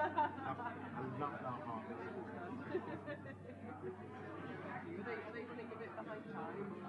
I love that art. Are they running a bit behind time?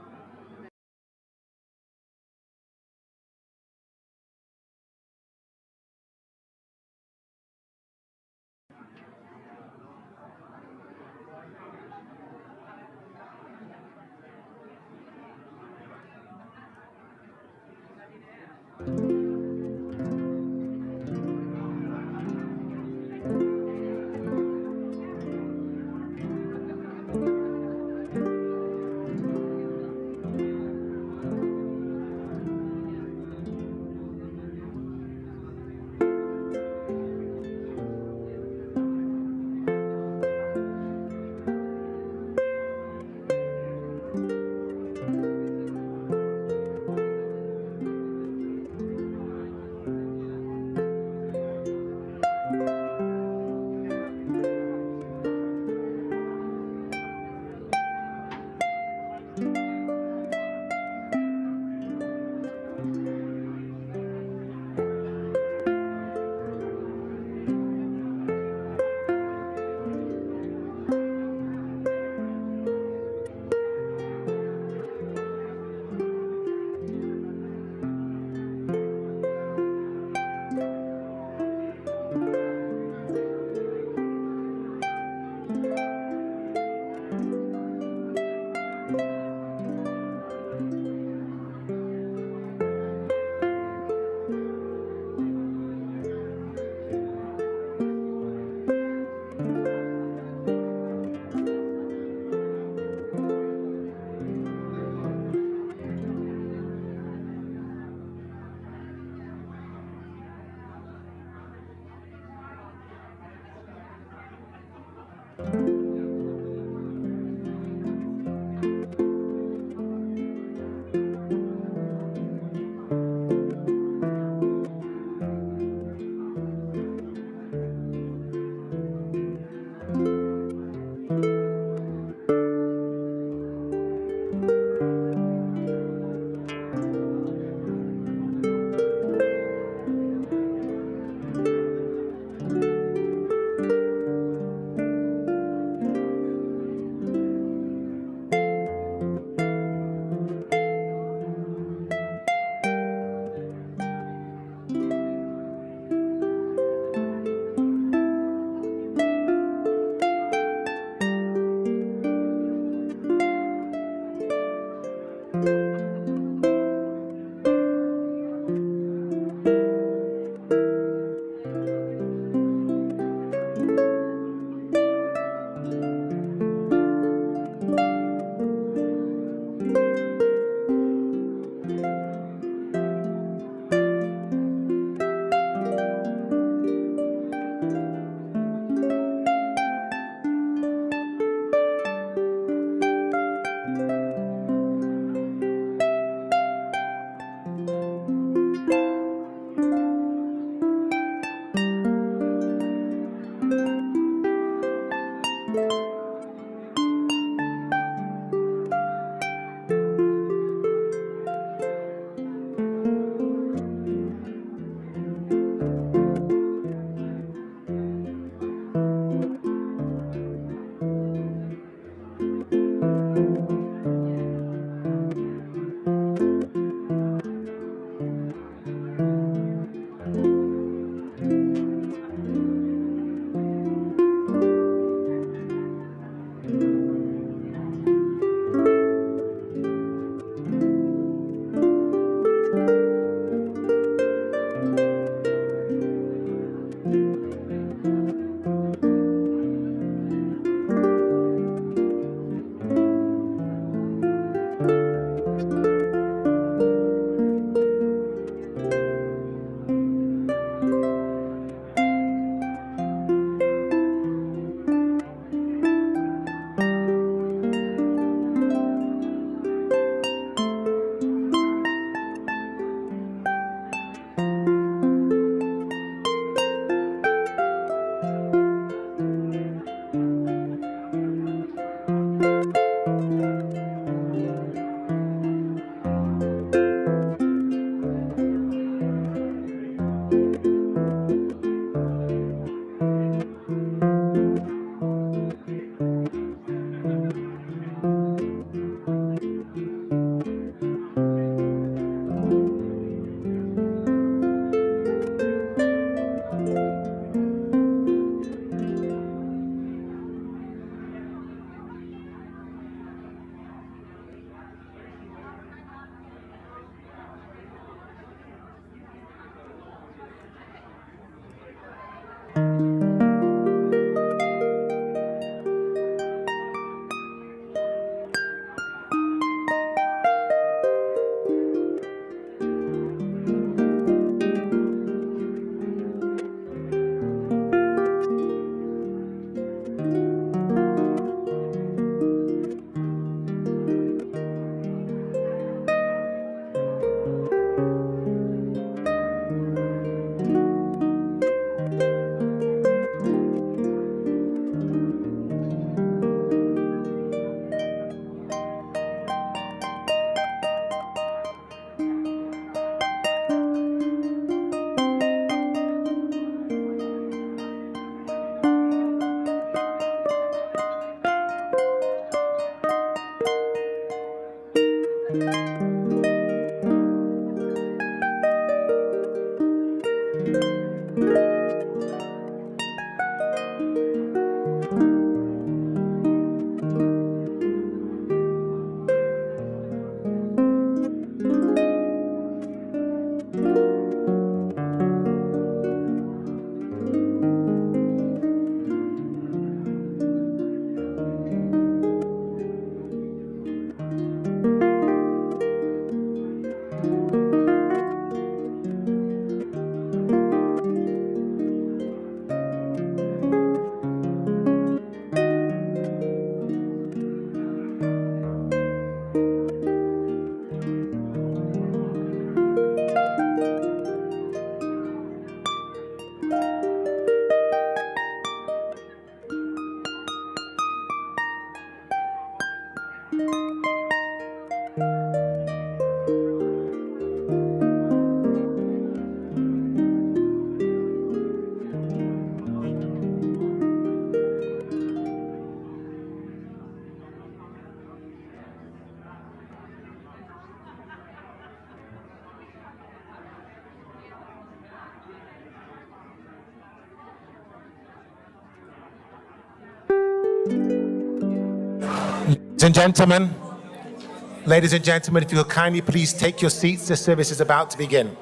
Ladies and gentlemen, if you'll kindly please take your seats, the service is about to begin.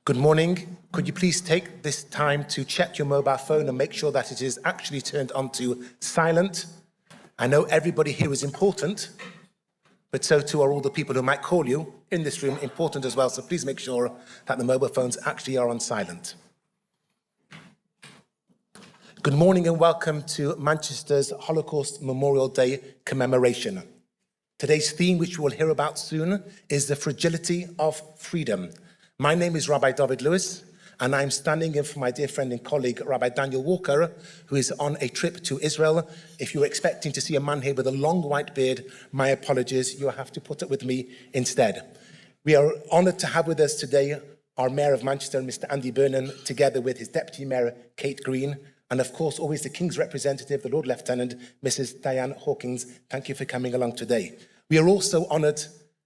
Good morning. Could you please take this time to check your mobile phone and make sure that it is actually turned onto silent? I know everybody here is important, but so too are all the people who might call you in this room important as well. So please make sure that the mobile phones actually are on silent. Good morning and welcome to Manchester's Holocaust Memorial Day commemoration. Today's theme, which we will hear about soon, is the fragility of freedom. My name is Rabbi David Lewis, and I'm standing in for my dear friend and colleague, Rabbi Daniel Walker, who is on a trip to Israel. If you're expecting to see a man here with a long white beard, my apologies, you'll have to put up with me instead. We are honoured to have with us today our Mayor of Manchester, Mr. Andy Burnham, together with his Deputy Mayor, Kate Green, and of course, always the King's representative, the Lord Lieutenant, Mrs. Diane Hawkins. Thank you for coming along today. We are also honoured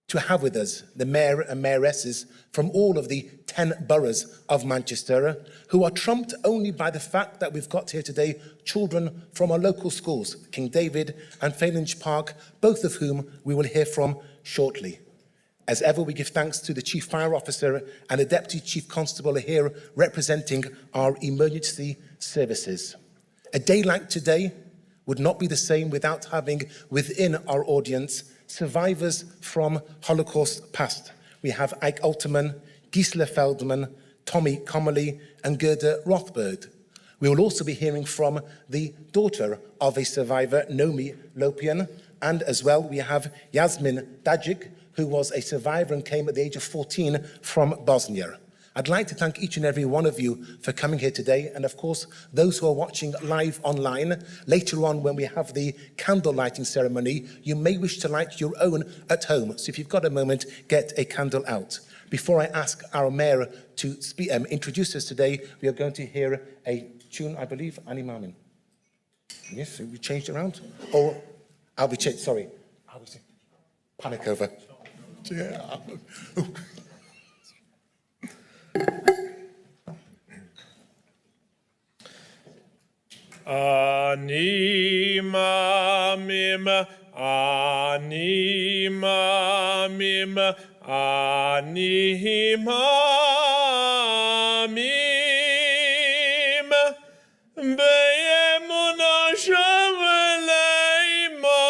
to have with us the Mayor and Mayoresses from all of the 10 boroughs of Manchester, who are trumped only by the fact that we've got here today children from our local schools, King David and Phelange Park, both of whom we will hear from shortly. As ever, we give thanks to the Chief Fire Officer and the Deputy Chief Constable here representing our emergency services. A day like today would not be the same without having within our audience survivors from Holocaust past. We have Ike Alterman, Gisela Feldman, Tommy Commerly, and Gerda Rothberg. We will also be hearing from the daughter of a survivor, Nomi Lopian, and as well we have Yasmin Dajic, who was a survivor and came at the age of 14 from Bosnia. I'd like to thank each and every one of you for coming here today, and of course, those who are watching live online. Later on, when we have the candle lighting ceremony, you may wish to light your own at home. So if you've got a moment, get a candle out. Before I ask our mayor to introduce us today, we are going to hear a tune, I believe, Annie Marmin. Yes, we changed it around. Or I'll be sorry. I'll be panic over. Yeah. Ani mamim, ani mamim, ani mamim, be'emuna shaveleimo,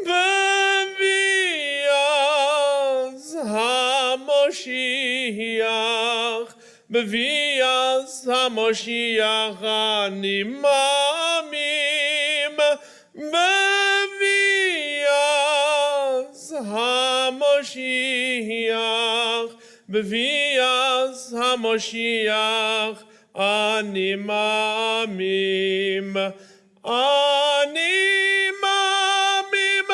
be'viaz HaMoshiach, be'viaz HaMoshiach ani mamim, be'viaz HaMoshiach, be'viaz HaMoshiach ani mamim, ani mamim,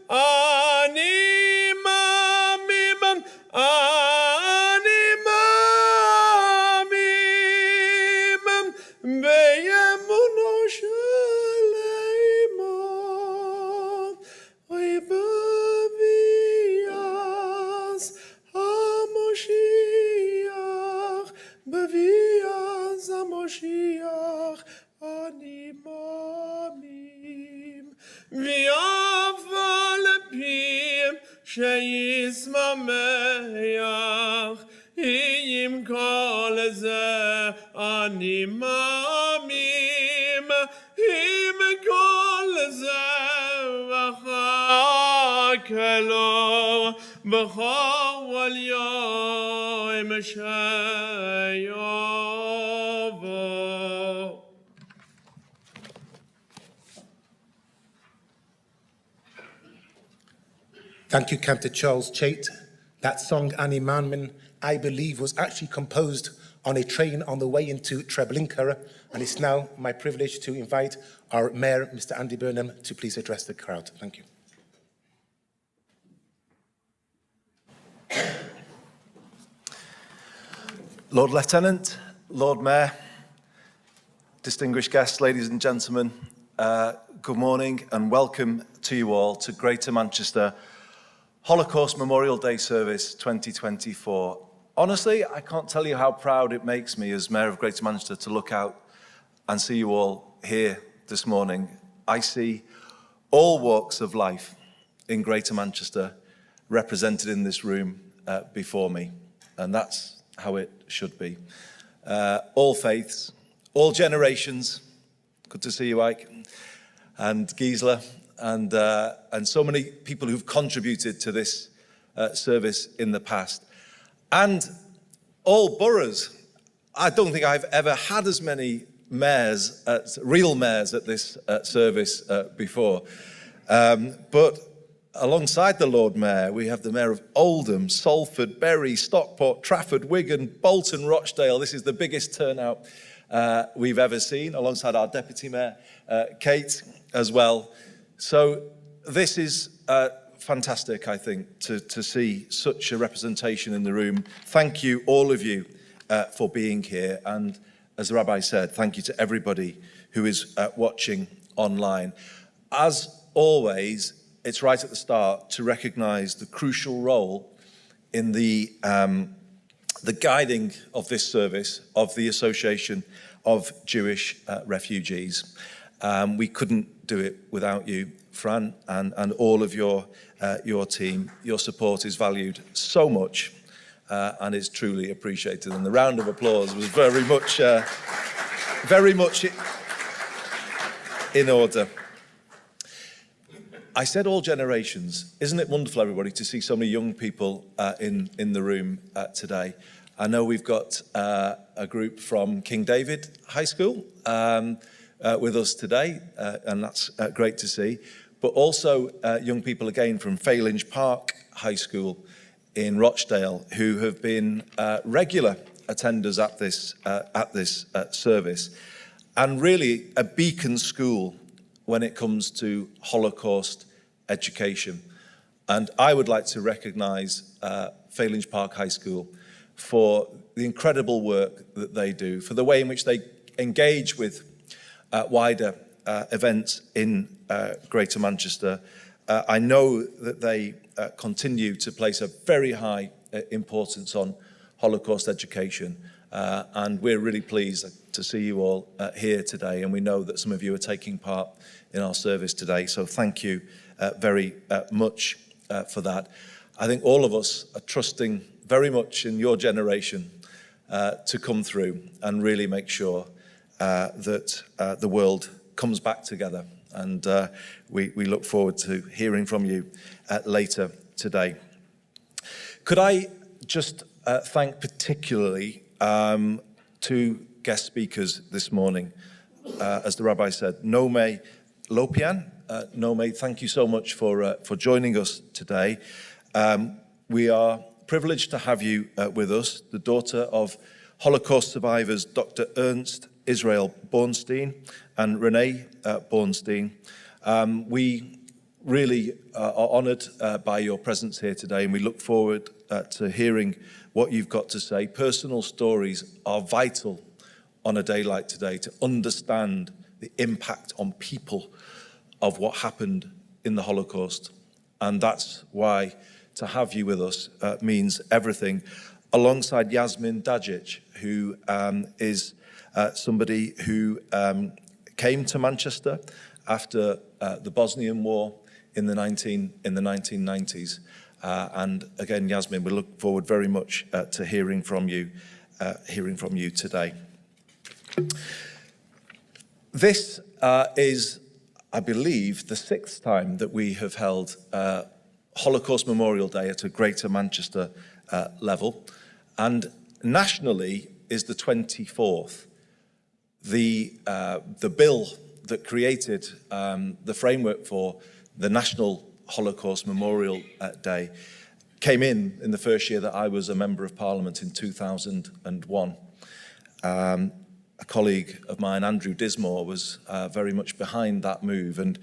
ani mamim, ani mamim, be'emuno sheleimo, oy be'viaz HaMoshiach, be'viaz HaMoshiach ani mamim, v'aval pim she'yismameach, im kol ze ani mamim, im kol ze v'chakelo b'chol yom she'yovo. Thank you, Cantor Charles Chait. That song, Ani Manmin, I believe was actually composed on a train on the way into Treblinka, and it's now my privilege to invite our Mayor, Mr. Andy Burnham, to please address the crowd. Thank you. Lord Lieutenant, Lord Mayor, distinguished guests, ladies and gentlemen, good morning and welcome to you all to Greater Manchester Holocaust Memorial Day Service 2024. Honestly, I can't tell you how proud it makes me as Mayor of Greater Manchester to look out and see you all here this morning. I see all walks of life in Greater Manchester represented in this room before me, and that's how it should be. All faiths, all generations. Good to see you, Ike, and Gisela, and so many people who've contributed to this service in the past. And all boroughs. I don't think I've ever had as many mayors, real mayors at this service before. But alongside the Lord Mayor, we have the Mayor of Oldham, Salford, Bury, Stockport, Trafford, Wigan, Bolton, Rochdale. This is the biggest turnout we've ever seen, alongside our Deputy Mayor, Kate, as well. So this is fantastic, I think, to see such a representation in the room. Thank you, all of you, for being here. And as the Rabbi said, thank you to everybody who is watching online. As always, it's right at the start to recognise the crucial role in the guiding of this service of the Association of Jewish Refugees. We couldn't do it without you, Fran, and all of your team. Your support is valued so much and is truly appreciated. And the round of applause was very much in order. I said all generations. Isn't it wonderful, everybody, to see so many young people in the room today? I know we've got a group from King David High School with us today, and that's great to see. But also young people again from Phelange Park High School in Rochdale, who have been regular attenders at this service, and really a beacon school when it comes to Holocaust education. And I would like to recognise Phelange Park High School for the incredible work that they do, for the way in which they engage with wider events in Greater Manchester. I know that they continue to place a very high importance on Holocaust education, and we're really pleased to see you all here today, and we know that some of you are taking part in our service today, so thank you very much for that. I think all of us are trusting very much in your generation to come through and really make sure that the world comes back together, and we look forward to hearing from you later today. Could I just thank particularly two guest speakers this morning. As the rabbi said, Nome Lopian. Nome, thank you so much for joining us today. We are privileged to have you with us, the daughter of Holocaust survivors Dr. Ernst Israel Bornstein and Renee Bornstein. We really are honoured by your presence here today, and we look forward to hearing what you've got to say. Personal stories are vital on a day like today to understand the impact on people of what happened in the Holocaust. And that's why to have you with us means everything. Alongside Yasmin Dajic, who is somebody who came to Manchester after the Bosnian War in the 1990s. And again, Yasmin, we look forward very much to hearing from you today. This is, I believe, the 6th time that we have held Holocaust Memorial Day at a Greater Manchester level, and nationally is the 24th. The bill that created the framework for the National Holocaust Memorial Day came in the first year that I was a Member of Parliament in 2001. A colleague of mine, Andrew Dismore, was very much behind that move, and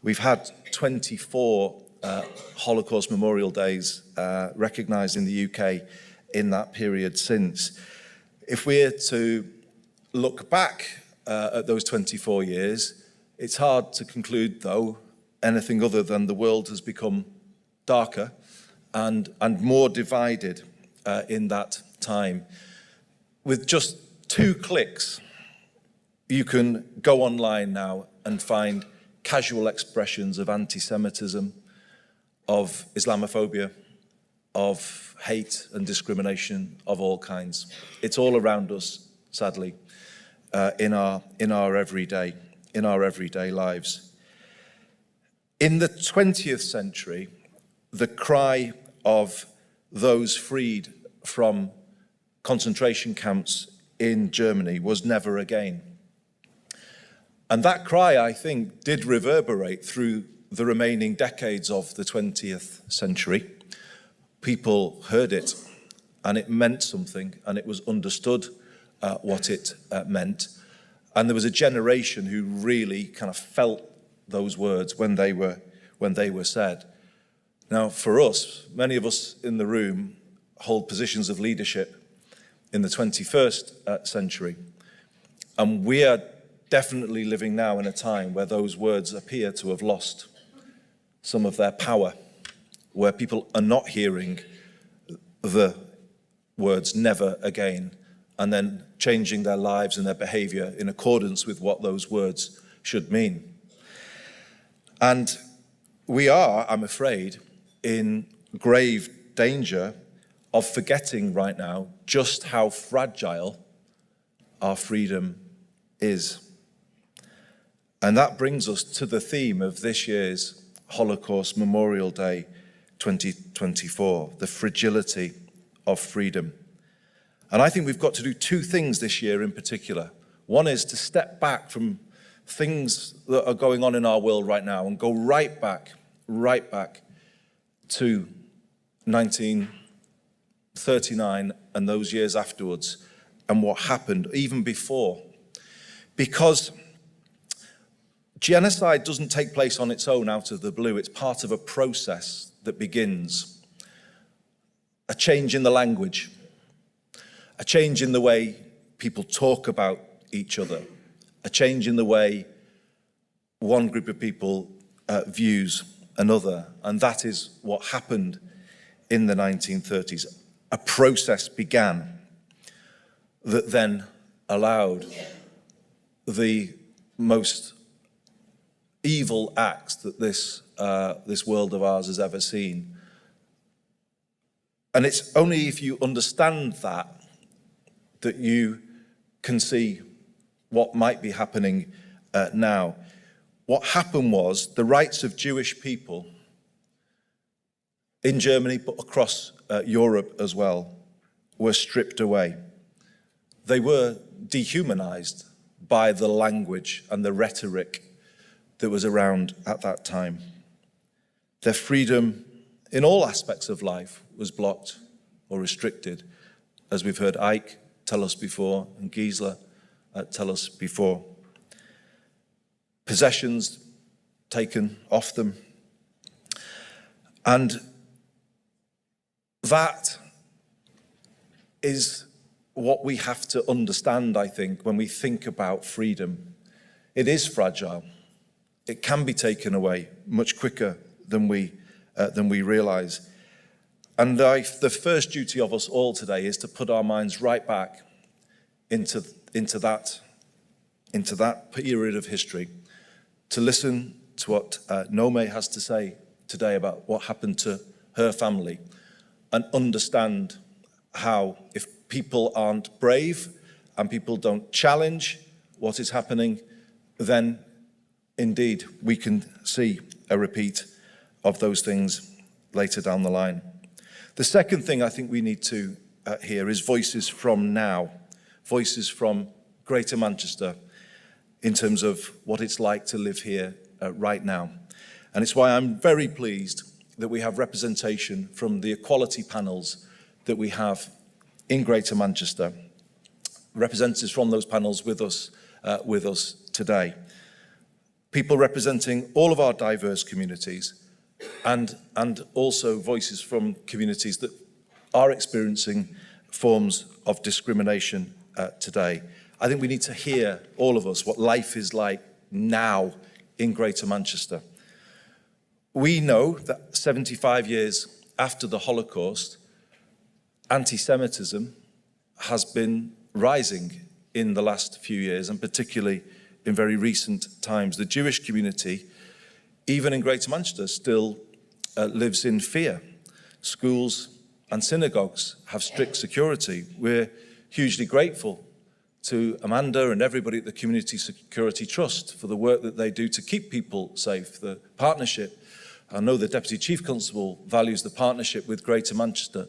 we've had 24 Holocaust Memorial Days recognised in the UK in that period since. If we're to look back at those 24 years, it's hard to conclude, though, anything other than the world has become darker and more divided in that time. With just 2 clicks, you can go online now and find casual expressions of anti-Semitism, of Islamophobia, of hate and discrimination of all kinds. It's all around us, sadly, in our everyday lives. In the 20th century, the cry of those freed from concentration camps in Germany was never again. And that cry, I think, did reverberate through the remaining decades of the 20th century. People heard it, and it meant something, and it was understood what it meant. And there was a generation who really kind of felt those words when they were said. Now, for us, many of us in the room hold positions of leadership in the 21st century. And we are definitely living now in a time where those words appear to have lost some of their power, where people are not hearing the words never again, and then changing their lives and their behavior in accordance with what those words should mean. And we are, I'm afraid, in grave danger of forgetting right now just how fragile our freedom is. And that brings us to the theme of this year's Holocaust Memorial Day 2024, the fragility of freedom. And I think we've got to do 2 things this year in particular. One is to step back from things that are going on in our world right now and go right back to 1939 and those years afterwards and what happened even before. Because genocide doesn't take place on its own out of the blue. It's part of a process that begins. A change in the language, a change in the way people talk about each other, a change in the way one group of people views another. And that is what happened in the 1930s. A process began that then allowed the most evil acts that this world of ours has ever seen. And it's only if you understand that you can see what might be happening now. What happened was the rights of Jewish people in Germany, but across Europe as well, were stripped away. They were dehumanized by the language and the rhetoric that was around at that time. Their freedom in all aspects of life was blocked or restricted, as we've heard Ike tell us before and Gisela tell us before. Possessions taken off them. And that is what we have to understand, I think, when we think about freedom. It is fragile. It can be taken away much quicker than we realize. And the first duty of us all today is to put our minds right back into that period of history, to listen to what Nome has to say today about what happened to her family, and understand how, if people aren't brave and people don't challenge what is happening, then indeed we can see a repeat of those things later down the line. The second thing I think we need to hear is voices from now, voices from Greater Manchester in terms of what it's like to live here right now. And it's why I'm very pleased that we have representation from the equality panels that we have in Greater Manchester, representatives from those panels with us today. People representing all of our diverse communities, and also voices from communities that are experiencing forms of discrimination today. I think we need to hear, all of us, what life is like now in Greater Manchester. We know that 75 years after the Holocaust, anti-Semitism has been rising in the last few years, and particularly in very recent times. The Jewish community, even in Greater Manchester, still lives in fear. Schools and synagogues have strict security. We're hugely grateful to Amanda and everybody at the Community Security Trust for the work that they do to keep people safe, the partnership. I know the Deputy Chief Constable values the partnership with Greater Manchester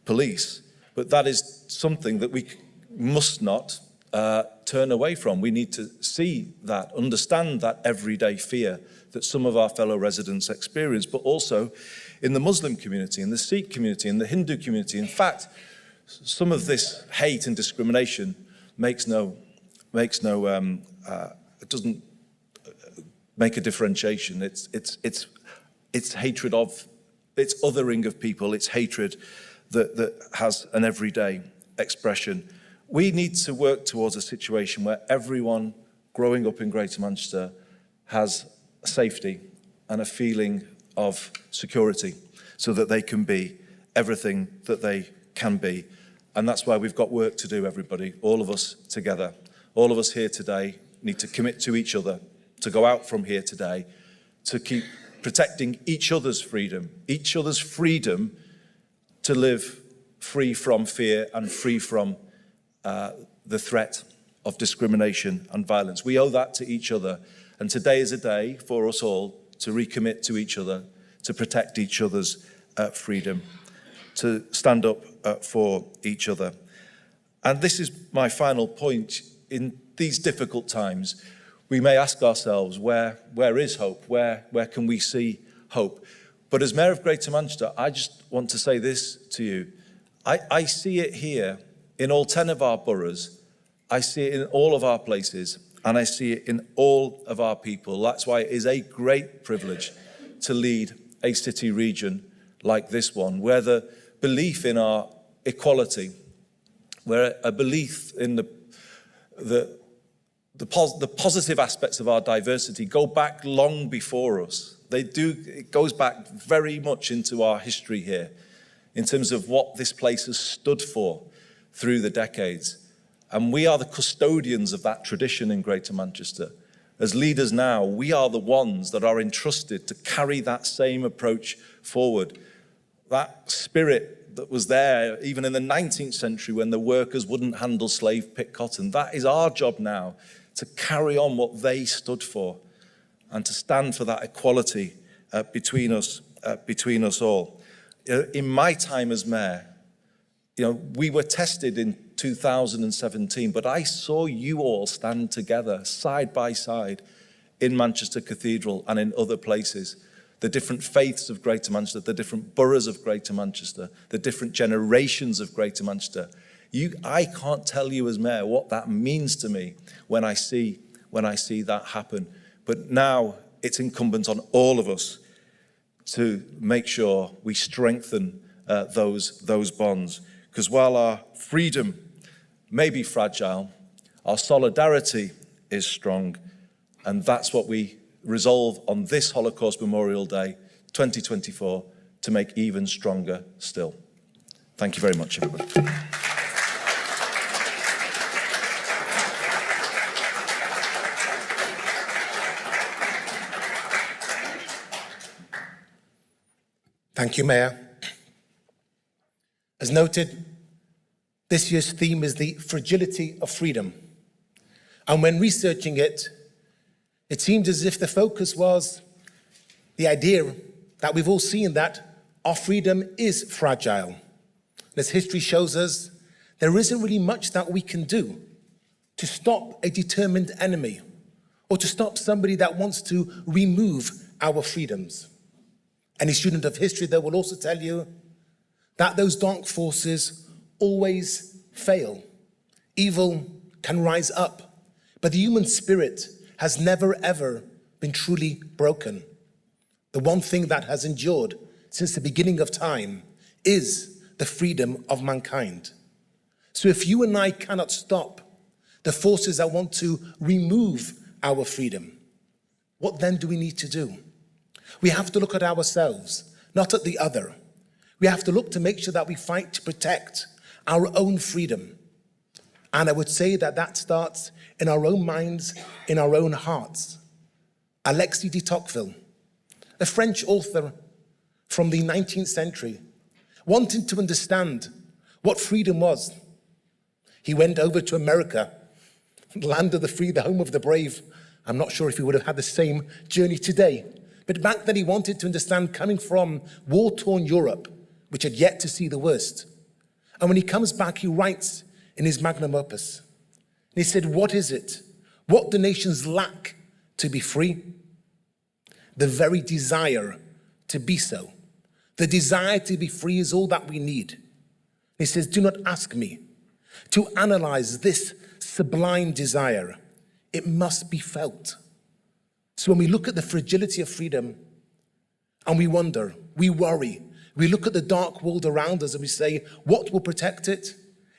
Police, but that is something that we must not turn away from. We need to see that, understand that everyday fear that some of our fellow residents experience, but also in the Muslim community, in the Sikh community, in the Hindu community. In fact, some of this hate and discrimination it doesn't make a differentiation. It's hatred of, it's othering of people, it's hatred that has an everyday expression. We need to work towards a situation where everyone growing up in Greater Manchester has safety and a feeling of security so that they can be everything that they can be. And that's why we've got work to do, everybody, all of us together. All of us here today need to commit to each other, to go out from here today, to keep protecting each other's freedom to live free from fear and free from the threat of discrimination and violence. We owe that to each other. And today is a day for us all to recommit to each other, to protect each other's freedom, to stand up for each other. And this is my final point. In these difficult times, we may ask ourselves, where is hope? Where can we see hope? But as Mayor of Greater Manchester, I just want to say this to you. I see it here in all 10 of our boroughs. I see it in all of our places, and I see it in all of our people. That's why it is a great privilege to lead a city region like this one, where the belief in our equality, where a belief in the the positive aspects of our diversity go back long before us. It goes back very much into our history here in terms of what this place has stood for through the decades. And we are the custodians of that tradition in Greater Manchester. As leaders now, we are the ones that are entrusted to carry that same approach forward. That spirit that was there even in the 19th century when the workers wouldn't handle slave pick cotton, that is our job now, to carry on what they stood for and to stand for that equality between us all. In my time as mayor, we were tested in 2017, but I saw you all stand together side by side in Manchester Cathedral and in other places. The different faiths of Greater Manchester, the different boroughs of Greater Manchester, the different generations of Greater Manchester. I can't tell you as mayor what that means to me when I see that happen. But now it's incumbent on all of us to make sure we strengthen those bonds. Because while our freedom may be fragile, our solidarity is strong. And that's what we resolve on this Holocaust Memorial Day 2024 to make even stronger still. Thank you very much, everybody. Thank you, Mayor. As noted, this year's theme is the fragility of freedom. And when researching it, it seemed as if the focus was the idea that we've all seen that our freedom is fragile. As history shows us, there isn't really much that we can do to stop a determined enemy or to stop somebody that wants to remove our freedoms. Any student of history, though, will also tell you that those dark forces always fail. Evil can rise up, but the human spirit has never, ever been truly broken. The one thing that has endured since the beginning of time is the freedom of mankind. So if you and I cannot stop the forces that want to remove our freedom, what then do we need to do? We have to look at ourselves, not at the other. We have to look to make sure that we fight to protect our own freedom. And I would say that that starts in our own minds, in our own hearts. Alexis de Tocqueville, a French author from the 19th century, wanted to understand what freedom was. He went over to America, land of the free, the home of the brave. I'm not sure if he would have had the same journey today. But back then he wanted to understand, coming from war-torn Europe, which had yet to see the worst. And when he comes back, he writes in his magnum opus. And he said, what is it? What do nations lack to be free? The very desire to be so. The desire to be free is all that we need. He says, do not ask me to analyze this sublime desire. It must be felt. So when we look at the fragility of freedom and we wonder, we worry, we look at the dark world around us and we say, what will protect it?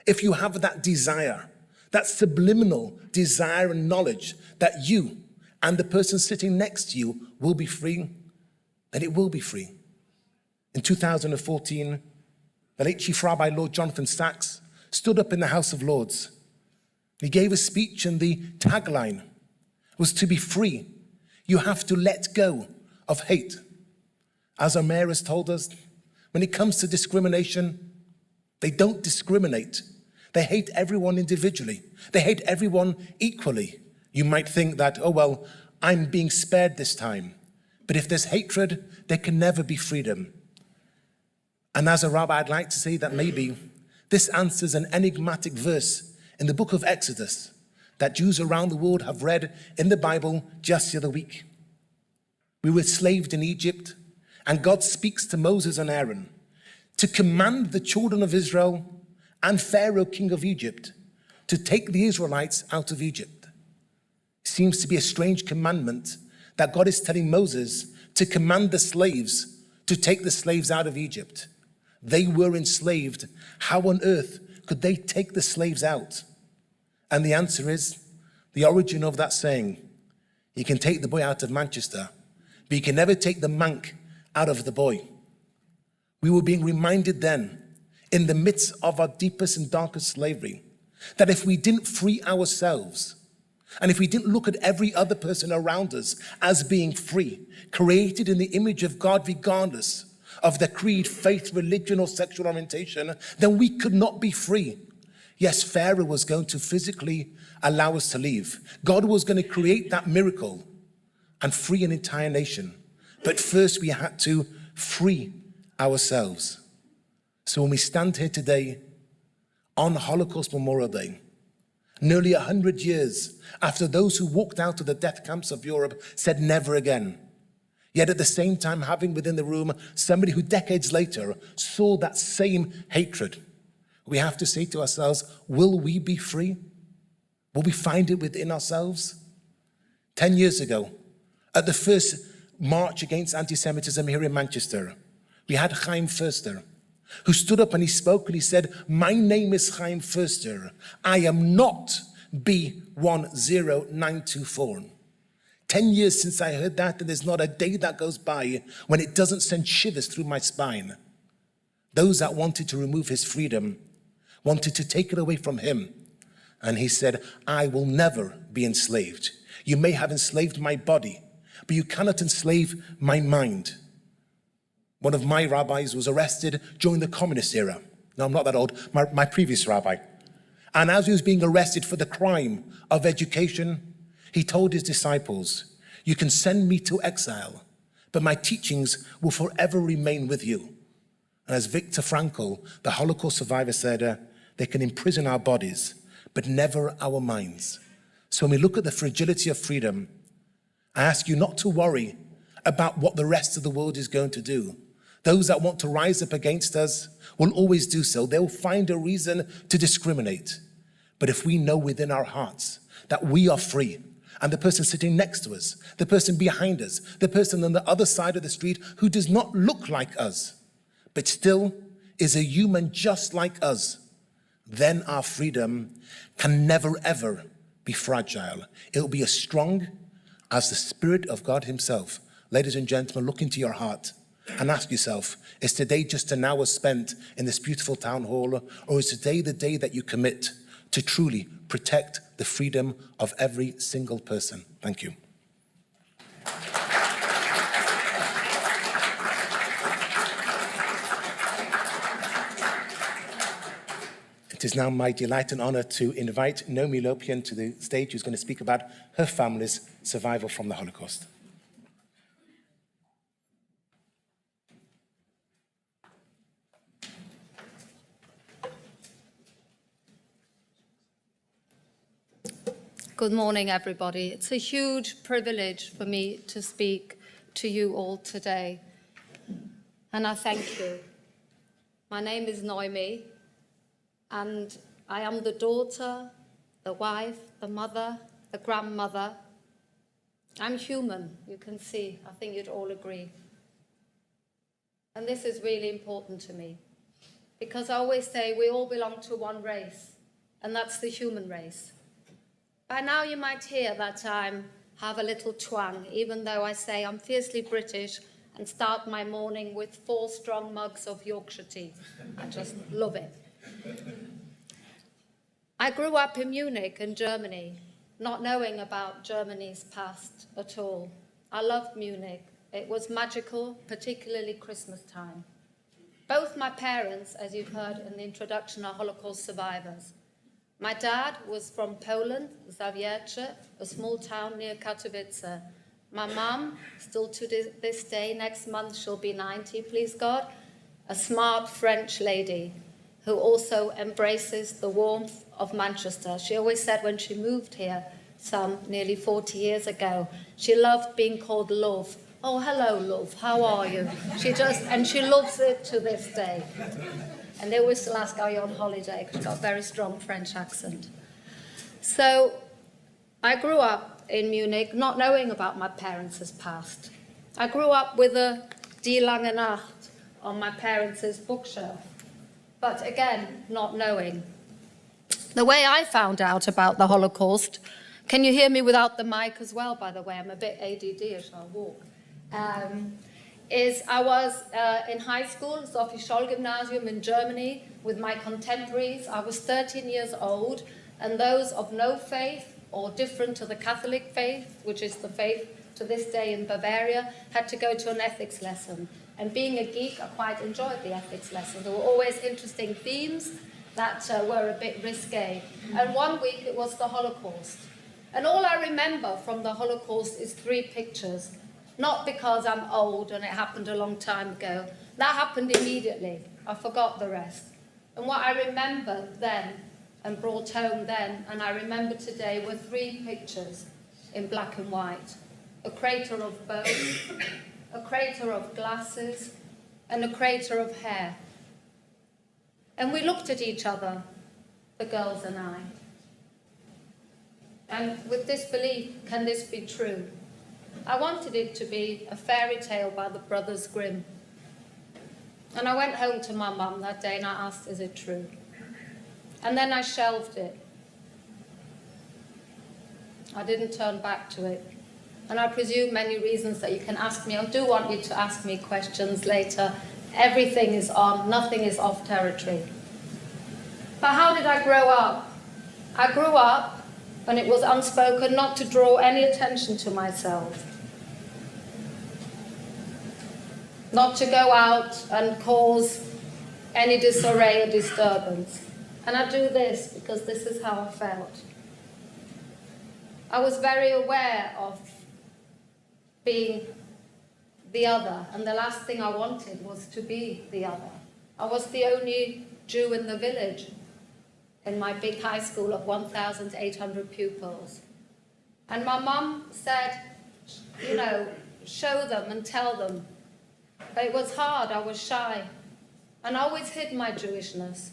If you have that desire, that subliminal desire and knowledge that you and the person sitting next to you will be free, then it will be free. In 2014, the late Chief Rabbi Lord Jonathan Sachs stood up in the House of Lords. He gave a speech and the tagline was, to be free, you have to let go of hate. As our mayor has told us, when it comes to discrimination, they don't discriminate. They hate everyone individually. They hate everyone equally. You might think that, oh, well, I'm being spared this time. But if there's hatred, there can never be freedom. And as a rabbi, I'd like to say that maybe this answers an enigmatic verse in the book of Exodus that Jews around the world have read in the Bible just the other week. We were enslaved in Egypt, and God speaks to Moses and Aaron to command the children of Israel and Pharaoh, king of Egypt, to take the Israelites out of Egypt. It seems to be a strange commandment that God is telling Moses to command the slaves to take the slaves out of Egypt. They were enslaved. How on earth could they take the slaves out? And the answer is The origin of that saying, you can take the boy out of Manchester, but you can never take the monk out of the boy. We were being reminded then, in the midst of our deepest and darkest slavery, that if we didn't free ourselves, and if we didn't look at every other person around us as being free, created in the image of God regardless of their creed, faith, religion, or sexual orientation, then we could not be free. Yes, Pharaoh was going to physically allow us to leave. God was going to create that miracle and free an entire nation. But first we had to free ourselves. So when we stand here today on Holocaust Memorial Day, nearly 100 years after those who walked out of the death camps of Europe said never again, yet at the same time having within the room somebody who decades later saw that same hatred, we have to say to ourselves, will we be free? Will we find it within ourselves? 10 years ago, at the first march against anti-Semitism here in Manchester, we had Chaim Förster, who stood up and he spoke and he said, my name is Chaim Förster. I am not B10924. 10 years since I heard that, and there's not a day that goes by when it doesn't send shivers through my spine. Those that wanted to remove his freedom, wanted to take it away from him. And he said, I will never be enslaved. You may have enslaved my body, but you cannot enslave my mind. One of my rabbis was arrested during the communist era. No, I'm not that old, my previous rabbi. And as he was being arrested for the crime of education, he told his disciples, you can send me to exile, but my teachings will forever remain with you. And as Viktor Frankl, the Holocaust survivor, said, they can imprison our bodies, but never our minds. So when we look at the fragility of freedom, I ask you not to worry about what the rest of the world is going to do. Those that want to rise up against us will always do so. They'll find a reason to discriminate. But if we know within our hearts that we are free, and the person sitting next to us, the person behind us, the person on the other side of the street who does not look like us, but still is a human just like us, then our freedom can never ever be fragile. It'll be as strong as the Spirit of God himself. Ladies and gentlemen, look into your heart and ask yourself, is today just an hour spent in this beautiful town hall, or is today the day that you commit to truly protect the freedom of every single person? Thank you. It is now my delight and honor to invite Naomi Lopian to the stage, who's going to speak about her family's survival from the Holocaust. Good morning, everybody. It's a huge privilege for me to speak to you all today, and I thank you. My name is Naomi, and I am the daughter, the wife, the mother, the grandmother. I'm human, you can see. I think you'd all agree. And this is really important to me, because I always say we all belong to one race, and that's the human race. By now you might hear that I have a little twang, even though I say I'm fiercely British and start my morning with 4 strong mugs of Yorkshire tea. I just love it. I grew up in Munich in Germany, not knowing about Germany's past at all. I loved Munich. It was magical, particularly Christmas time. Both my parents, as you've heard in the introduction, are Holocaust survivors. My dad was from Poland, Zawiercie, a small town near Katowice. My mum, still to this day, next month she'll be 90, please God, a smart French lady who also embraces the warmth of Manchester. She always said when she moved here some nearly 40 years ago, she loved being called Love. Oh, hello, love, how are you? She loves it to this day. And they always still ask, are you on holiday? Because she's got a very strong French accent. So I grew up in Munich not knowing about my parents' past. I grew up with a Die Lange Nacht on my parents' bookshelf, but again, not knowing. The way I found out about the Holocaust Can you hear me without the mic as well, by the way? I'm a bit ADD-ish, I'll walk. I was in high school, Sophie Scholl Gymnasium in Germany, with my contemporaries. I was 13 years old, and those of no faith or different to the Catholic faith, which is the faith to this day in Bavaria, had to go to an ethics lesson. And being a geek, I quite enjoyed the ethics lesson. There were always interesting themes that were a bit risque. And one week it was the Holocaust. And all I remember from the Holocaust is 3 pictures. Not because I'm old and it happened a long time ago. That happened immediately. I forgot the rest. And what I remember then and brought home then, and I remember today, were 3 pictures in black and white. A crater of bones, a crater of glasses, and a crater of hair. And we looked at each other, the girls and I. And with disbelief, can this be true? I wanted it to be a fairy tale by the Brothers Grimm. And I went home to my mum that day and I asked, is it true? And then I shelved it. I didn't turn back to it. And I presume many reasons that you can ask me. I do want you to ask me questions later. Everything is on, nothing is off territory. But how did I grow up? I grew up, and it was unspoken, not to draw any attention to myself. Not to go out and cause any disarray or disturbance. And I do this because this is how I felt. I was very aware of being the other, and the last thing I wanted was to be the other. I was the only Jew in the village in my big high school of 1,800 pupils. And my mum said, you know, show them and tell them. But it was hard, I was shy. And I always hid my Jewishness.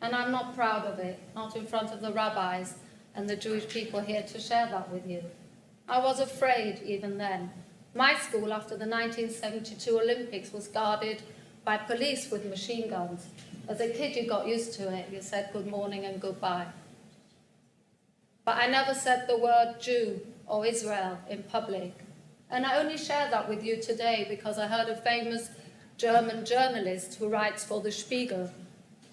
And I'm not proud of it, not in front of the rabbis and the Jewish people here to share that with you. I was afraid even then. My school, after the 1972 Olympics, was guarded by police with machine guns. As a kid, you got used to it. You said good morning and goodbye. But I never said the word Jew or Israel in public. And I only share that with you today because I heard a famous German journalist who writes for the Spiegel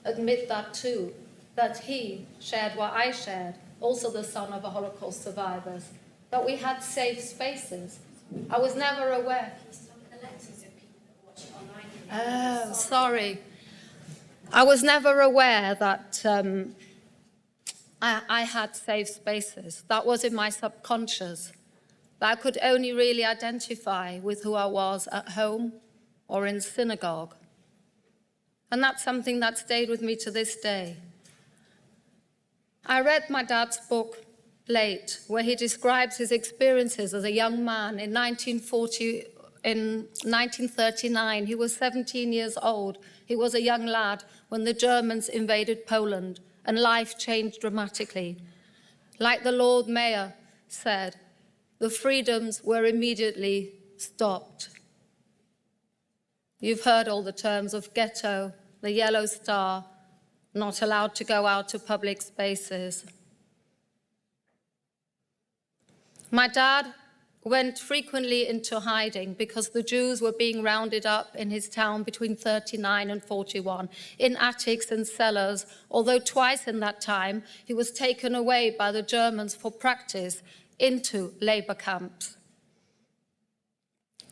admit that too, that he shared what I shared, also the son of a Holocaust survivors, that we had safe spaces. I was never aware. Oh, sorry. I was never aware that I had safe spaces. That was in my subconscious. That I could only really identify with who I was at home or in synagogue. And that's something that stayed with me to this day. I read my dad's book late, where he describes his experiences as a young man in 1939. He was 17 years old. He was a young lad when the Germans invaded Poland, and life changed dramatically. Like the Lord Mayor said, the freedoms were immediately stopped. You've heard all the terms of ghetto, the yellow star, not allowed to go out to public spaces. My dad went frequently into hiding because the Jews were being rounded up in his town between 39 and 41, in attics and cellars, although twice in that time he was taken away by the Germans for practice into labor camps.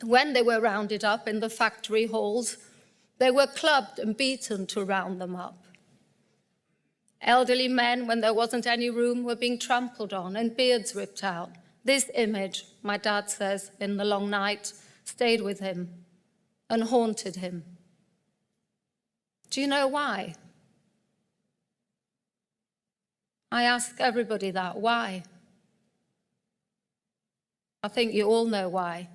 When they were rounded up in the factory halls, they were clubbed and beaten to round them up. Elderly men, when there wasn't any room, were being trampled on and beards ripped out. This image, my dad says, in the long night, stayed with him and haunted him. Do you know why? I ask everybody that. Why? I think you all know why.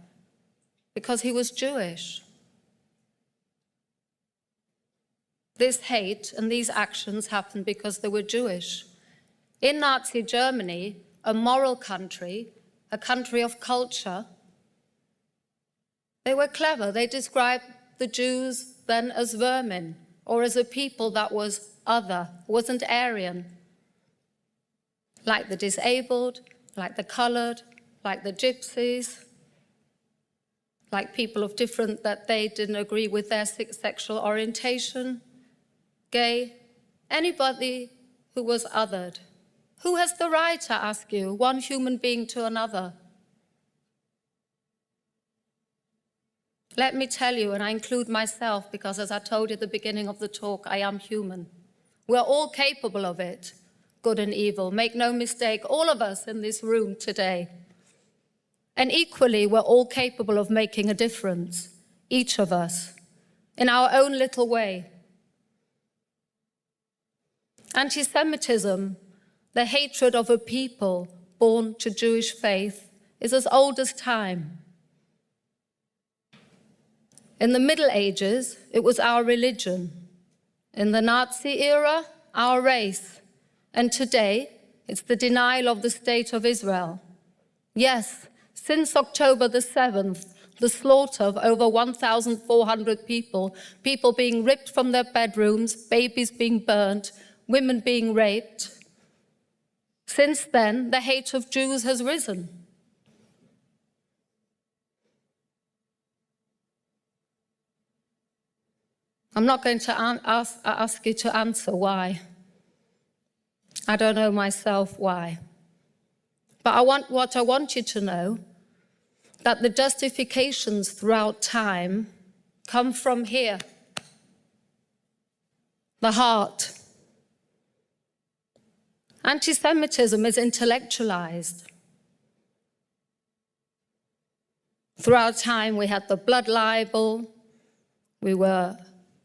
Because he was Jewish. This hate and these actions happened because they were Jewish. In Nazi Germany, a moral country, a country of culture, they were clever. They described the Jews then as vermin, or as a people that was other, wasn't Aryan. Like the disabled, like the coloured, like the gypsies, like people of different, that they didn't agree with their sexual orientation, gay, anybody who was othered. Who has the right to ask you, one human being to another? Let me tell you, and I include myself because as I told you at the beginning of the talk, I am human. We're all capable of it, good and evil. Make no mistake, all of us in this room today. And equally, we're all capable of making a difference, each of us, in our own little way. Anti-Semitism, the hatred of a people born to Jewish faith, is as old as time. In the Middle Ages, it was our religion. In the Nazi era, our race. And today, it's the denial of the state of Israel. Yes, since October the 7th, the slaughter of over 1,400 people, people being ripped from their bedrooms, babies being burnt, women being raped. Since then, the hate of Jews has risen. I'm not going to ask you to answer why. I don't know myself why. But what I want you to know, that the justifications throughout time come from here, the heart. Anti-Semitism is intellectualized. Throughout time, we had the blood libel, we were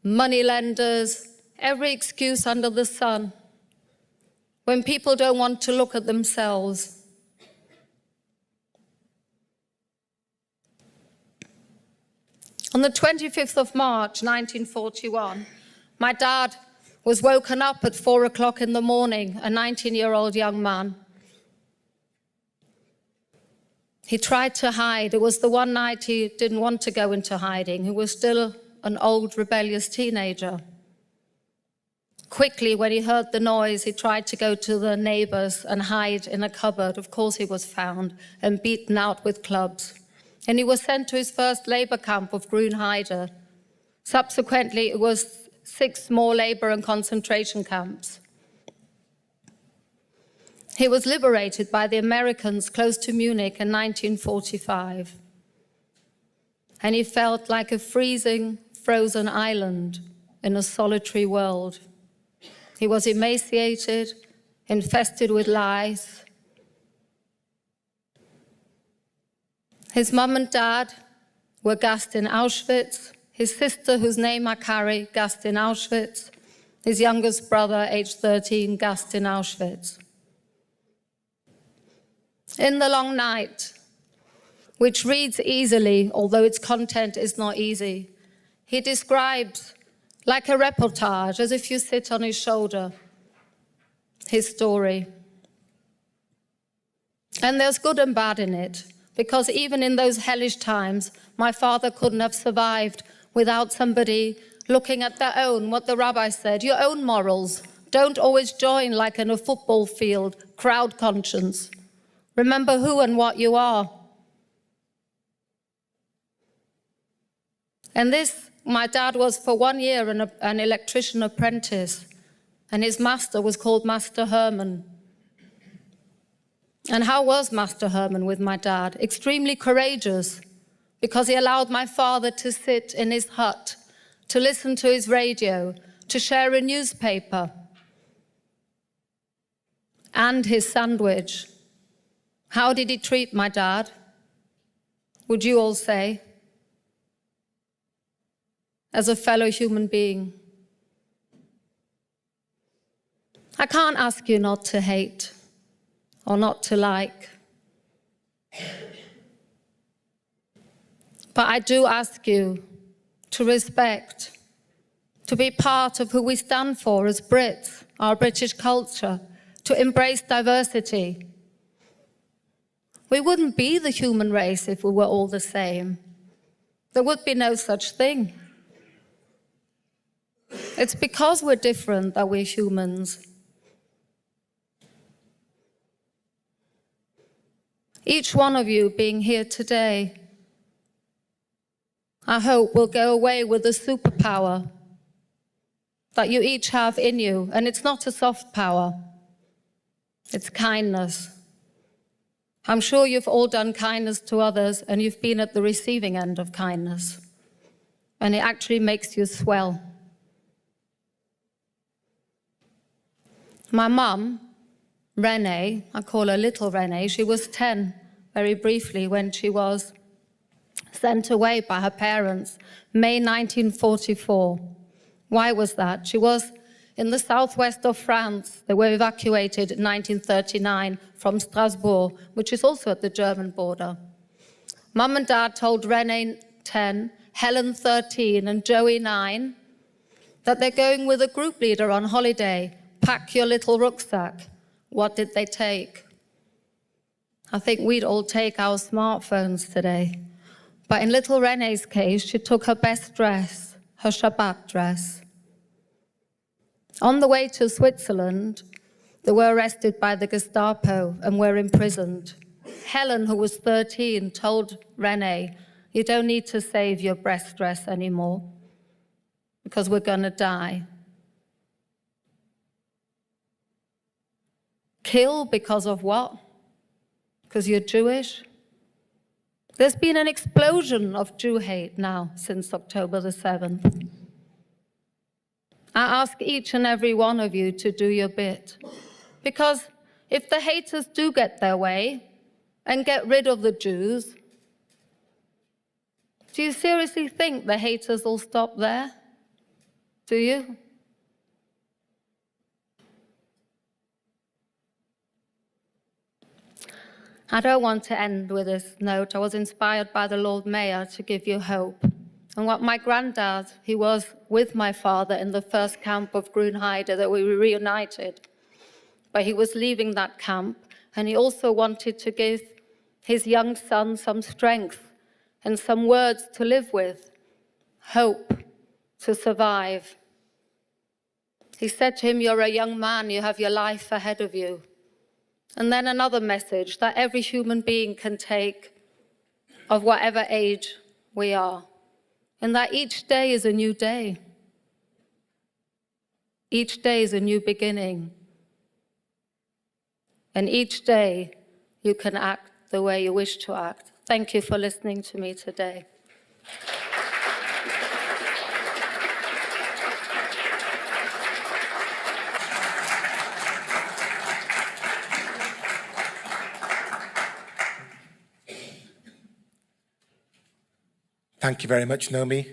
money lenders, every excuse under the sun. When people don't want to look at themselves. On the 25th of March, 1941, my dad was woken up at 4 o'clock in the morning, a 19-year-old young man. He tried to hide. It was the one night he didn't want to go into hiding. He was still an old, rebellious teenager. Quickly, when he heard the noise, he tried to go to the neighbors and hide in a cupboard. Of course, he was found and beaten out with clubs. And he was sent to his first labor camp of Grünheide. Subsequently, it was 6 more labor and concentration camps. He was liberated by the Americans close to Munich in 1945. And he felt like a freezing, frozen island in a solitary world. He was emaciated, infested with lice. His mum and dad were gassed in Auschwitz. His sister, whose name I carry, gassed in Auschwitz. His youngest brother, aged 13, gassed in Auschwitz. In The Long Night, which reads easily, although its content is not easy, he describes, like a reportage, as if you sit on his shoulder, his story. And there's good and bad in it, because even in those hellish times, my father couldn't have survived without somebody looking at their own, what the rabbi said, your own morals. Don't always join, like in a football field, crowd conscience. Remember who and what you are. And this, my dad was for 1 year an electrician apprentice, and his master was called Master Herman. And how was Master Herman with my dad? Extremely courageous, because he allowed my father to sit in his hut, to listen to his radio, to share a newspaper, and his sandwich. How did he treat my dad? Would you all say? As a fellow human being. I can't ask you not to hate or not to like. But I do ask you to respect, to be part of who we stand for as Brits, our British culture, to embrace diversity. We wouldn't be the human race if we were all the same. There would be no such thing. It's because we're different that we're humans. Each one of you being here today, I hope will go away with a superpower that you each have in you. And it's not a soft power, it's kindness. I'm sure you've all done kindness to others and you've been at the receiving end of kindness. And it actually makes you swell. My mum, Renee, I call her little Renee, she was 10 very briefly when she was sent away by her parents, May 1944. Why was that? She was in the southwest of France. They were evacuated in 1939 from Strasbourg, which is also at the German border. Mum and Dad told Renee, 10, Helen, 13, and Joey, 9, that they're going with a group leader on holiday. Pack your little rucksack. What did they take? I think we'd all take our smartphones today. But in little Renee's case, she took her best dress, her Shabbat dress. On the way to Switzerland, they were arrested by the Gestapo and were imprisoned. Helen, who was 13, told Renee, you don't need to save your breast dress anymore because we're going to die. Kill because of what? Because you're Jewish? There's been an explosion of Jew hate now since October the 7th. I ask each and every one of you to do your bit. Because if the haters do get their way and get rid of the Jews, do you seriously think the haters will stop there? Do you? I don't want to end with this note. I was inspired by the Lord Mayor to give you hope. And what my granddad, he was with my father in the first camp of Grünheide that we were reunited. But he was leaving that camp, and he also wanted to give his young son some strength and some words to live with, hope to survive. He said to him, you're a young man, you have your life ahead of you. And then another message that every human being can take of whatever age we are. And that each day is a new day. Each day is a new beginning. And each day you can act the way you wish to act. Thank you for listening to me today. Thank you very much, Naomi.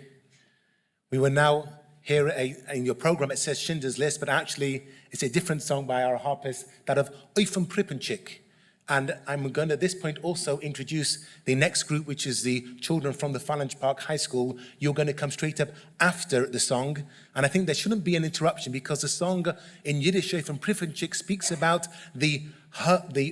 We will now hear in your program, it says Schindler's List, but actually it's a different song by our harpist, that of Eufen Prippenchik. And I'm going to, at this point, also introduce the next group, which is the children from the Phalange Park High School. You're going to come straight up after the song. And I think there shouldn't be an interruption because the song in Yiddish from Prippenchik speaks about the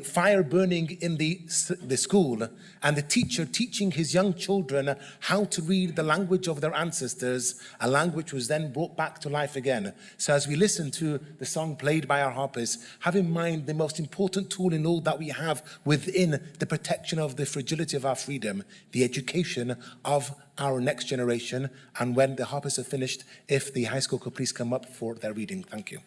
fire burning in the school and the teacher teaching his young children how to read the language of their ancestors, a language which was then brought back to life again. So as we listen to the song played by our harpers, have in mind the most important tool in all that we have within the protection of the fragility of our freedom, the education of our next generation. And when the harpers are finished, if the high school could please come up for their reading. Thank you.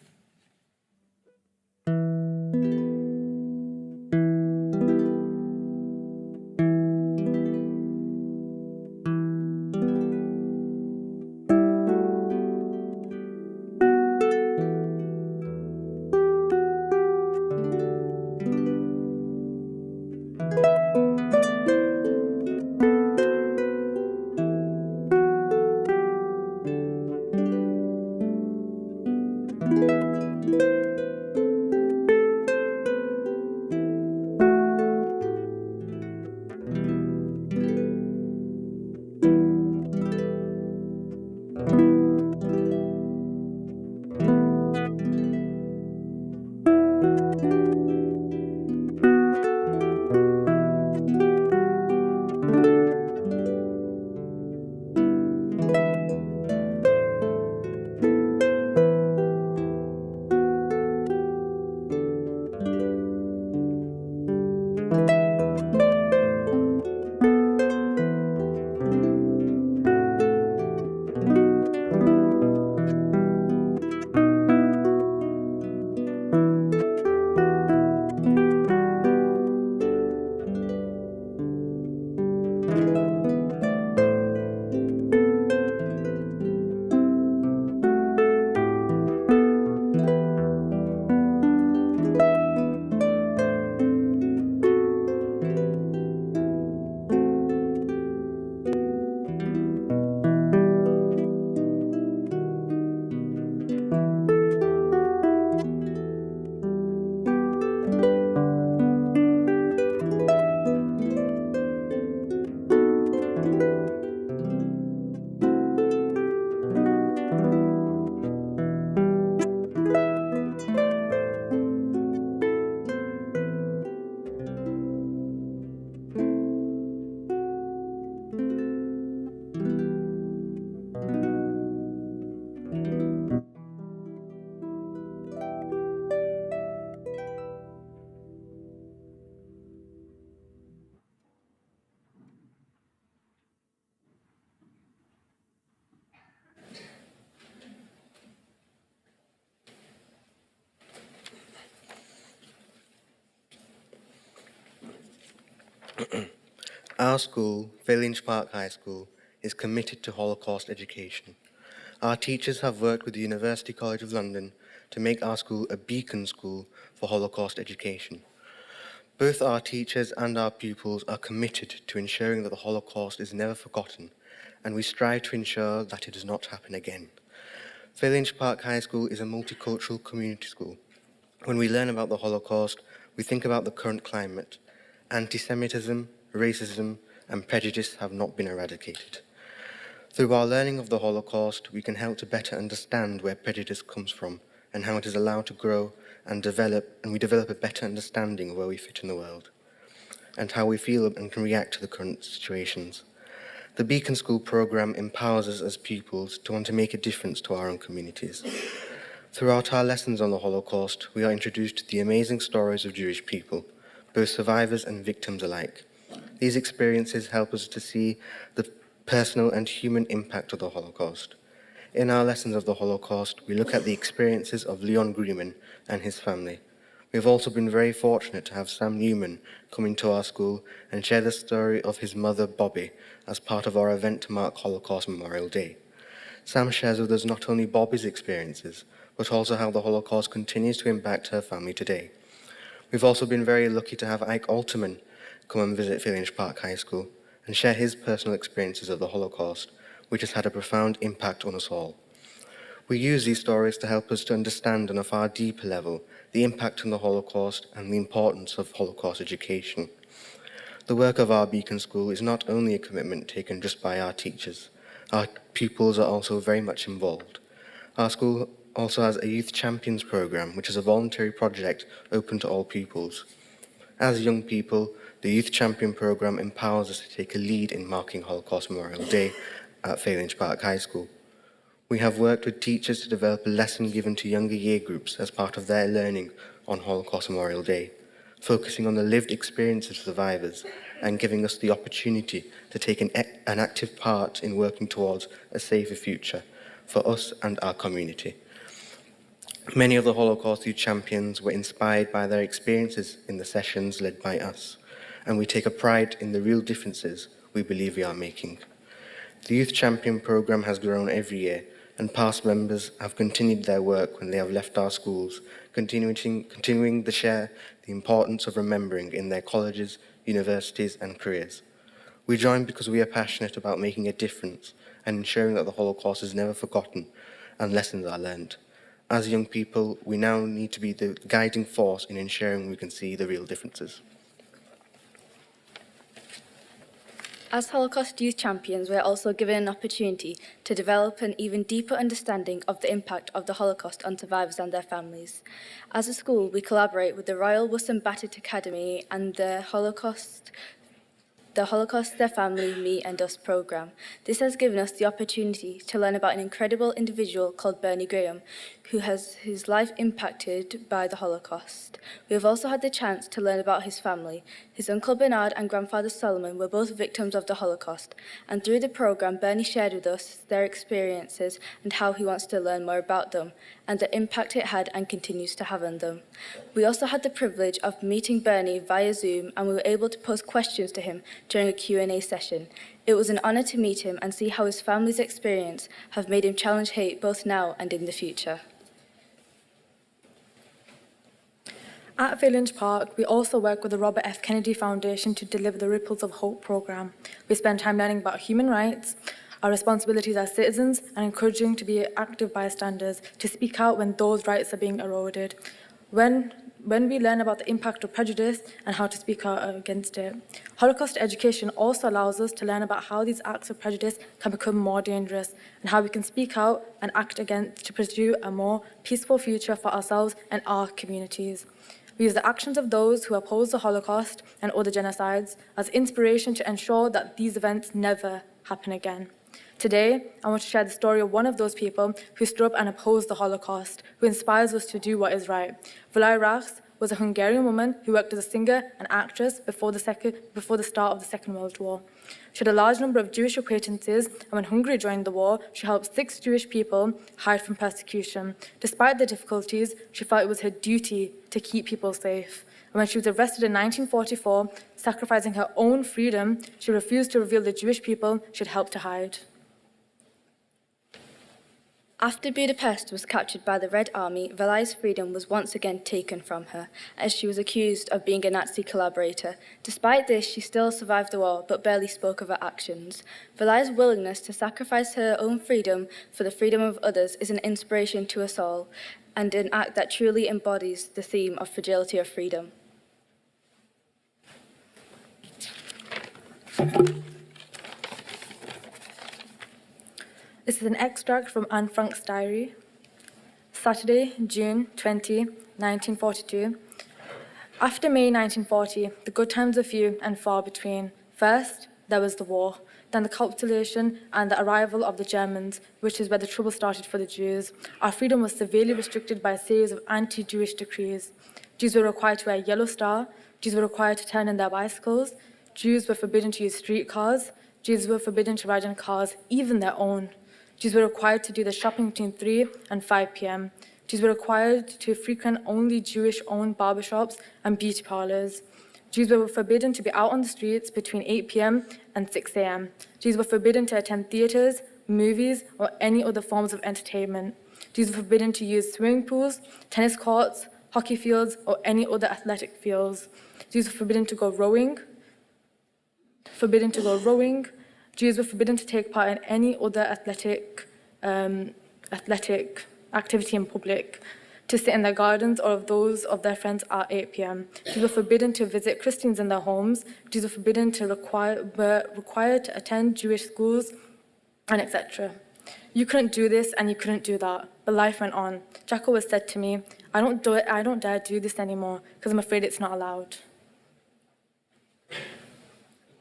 Our school, Village Park High School, is committed to Holocaust education. Our teachers have worked with the University College of London to make our school a beacon school for Holocaust education. Both our teachers and our pupils are committed to ensuring that the Holocaust is never forgotten, and we strive to ensure that it does not happen again. Village Park High School is a multicultural community school. When we learn about the Holocaust, we think about the current climate. Anti-Semitism, racism, and prejudice have not been eradicated. Through our learning of the Holocaust, we can help to better understand where prejudice comes from and how it is allowed to grow and develop, and we develop a better understanding of where we fit in the world and how we feel and can react to the current situations. The Beacon School program empowers us as pupils to want to make a difference to our own communities. Throughout our lessons on the Holocaust, we are introduced to the amazing stories of Jewish people, both survivors and victims alike. These experiences help us to see the personal and human impact of the Holocaust. In our lessons of the Holocaust, we look at the experiences of Leon Grieman and his family. We've also been very fortunate to have Sam Newman come into our school and share the story of his mother, Bobby, as part of our event to mark Holocaust Memorial Day. Sam shares with us not only Bobby's experiences, but also how the Holocaust continues to impact her family today. We've also been very lucky to have Ike Alterman come and visit Village Park High School and share his personal experiences of the Holocaust, which has had a profound impact on us all. We use these stories to help us to understand on a far deeper level the impact of the Holocaust and the importance of Holocaust education. The work of our Beacon School is not only a commitment taken just by our teachers. Our pupils are also very much involved. Our school also has a Youth Champions program, which is a voluntary project open to all pupils. As young people, the Youth Champion program empowers us to take a lead in marking Holocaust Memorial Day at Village Park High School. We have worked with teachers to develop a lesson given to younger year groups as part of their learning on Holocaust Memorial Day, focusing on the lived experiences of survivors and giving us the opportunity to take an active part in working towards a safer future for us and our community. Many of the Holocaust Youth Champions were inspired by their experiences in the sessions led by us, and we take a pride in the real differences we believe we are making. The Youth Champion program has grown every year, and past members have continued their work when they have left our schools, continuing to share the importance of remembering in their colleges, universities, and careers. We join because we are passionate about making a difference and ensuring that the Holocaust is never forgotten and lessons are learned. As young people, we now need to be the guiding force in ensuring we can see the real differences. As Holocaust Youth Champions, we are also given an opportunity to develop an even deeper understanding of the impact of the Holocaust on survivors and their families. As a school, we collaborate with the Royal Wusson Batit Academy and the Holocaust Their Family, Me and Us program. This has given us the opportunity to learn about an incredible individual called Bernie Graham, who has his life impacted by the Holocaust. We have also had the chance to learn about his family. His uncle Bernard and grandfather Solomon were both victims of the Holocaust, and through the program, Bernie shared with us their experiences and how he wants to learn more about them, and the impact it had and continues to have on them. We also had the privilege of meeting Bernie via Zoom, and we were able to pose questions to him during a Q&A session. It was an honour to meet him and see how his family's experience have made him challenge hate both now and in the future. At Village Park, we also work with the Robert F. Kennedy Foundation to deliver the Ripples of Hope program. We spend time learning about human rights, our responsibilities as citizens, and encouraging to be active bystanders to speak out when those rights are being eroded. When we learn about the impact of prejudice and how to speak out against it. Holocaust education also allows us to learn about how these acts of prejudice can become more dangerous and how we can speak out and act against to pursue a more peaceful future for ourselves and our communities. We use the actions of those who oppose the Holocaust and other genocides as inspiration to ensure that these events never happen again. Today, I want to share the story of one of those people who stood up and opposed the Holocaust, who inspires us to do what is right. Valerie Rachs was a Hungarian woman who worked as a singer and actress before the start of the Second World War. She had a large number of Jewish acquaintances, and when Hungary joined the war, she helped 6 Jewish people hide from persecution. Despite the difficulties, she felt it was her duty to keep people safe. And when she was arrested in 1944, sacrificing her own freedom, she refused to reveal the Jewish people she'd helped to hide. After Budapest was captured by the Red Army, Valai's freedom was once again taken from her, as she was accused of being a Nazi collaborator. Despite this, she still survived the war, but barely spoke of her actions. Valai's willingness to sacrifice her own freedom for the freedom of others is an inspiration to us all, and an act that truly embodies the theme of fragility of freedom. This is an extract from Anne Frank's diary. Saturday, June 20, 1942. After May 1940, the good times are few and far between. First, there was the war, then the capitulation and the arrival of the Germans, which is where the trouble started for the Jews. Our freedom was severely restricted by a series of anti-Jewish decrees. Jews were required to wear a yellow star, Jews were required to turn in their bicycles, Jews were forbidden to use streetcars, Jews were forbidden to ride in cars, even their own. Jews were required to do the shopping between 3 and 5 p.m. Jews were required to frequent only Jewish-owned barbershops and beauty parlors. Jews were forbidden to be out on the streets between 8 p.m. and 6 a.m. Jews were forbidden to attend theaters, movies, or any other forms of entertainment. Jews were forbidden to use swimming pools, tennis courts, hockey fields, or any other athletic fields. Jews were forbidden to go rowing. Jews were forbidden to take part in any other athletic activity in public, to sit in their gardens or of those of their friends at 8 p.m. Jews were forbidden to visit Christians in their homes. Jews were required to attend Jewish schools, and etc. You couldn't do this and you couldn't do that, but life went on. Jacko has said to me, I don't dare do this anymore because I'm afraid it's not allowed.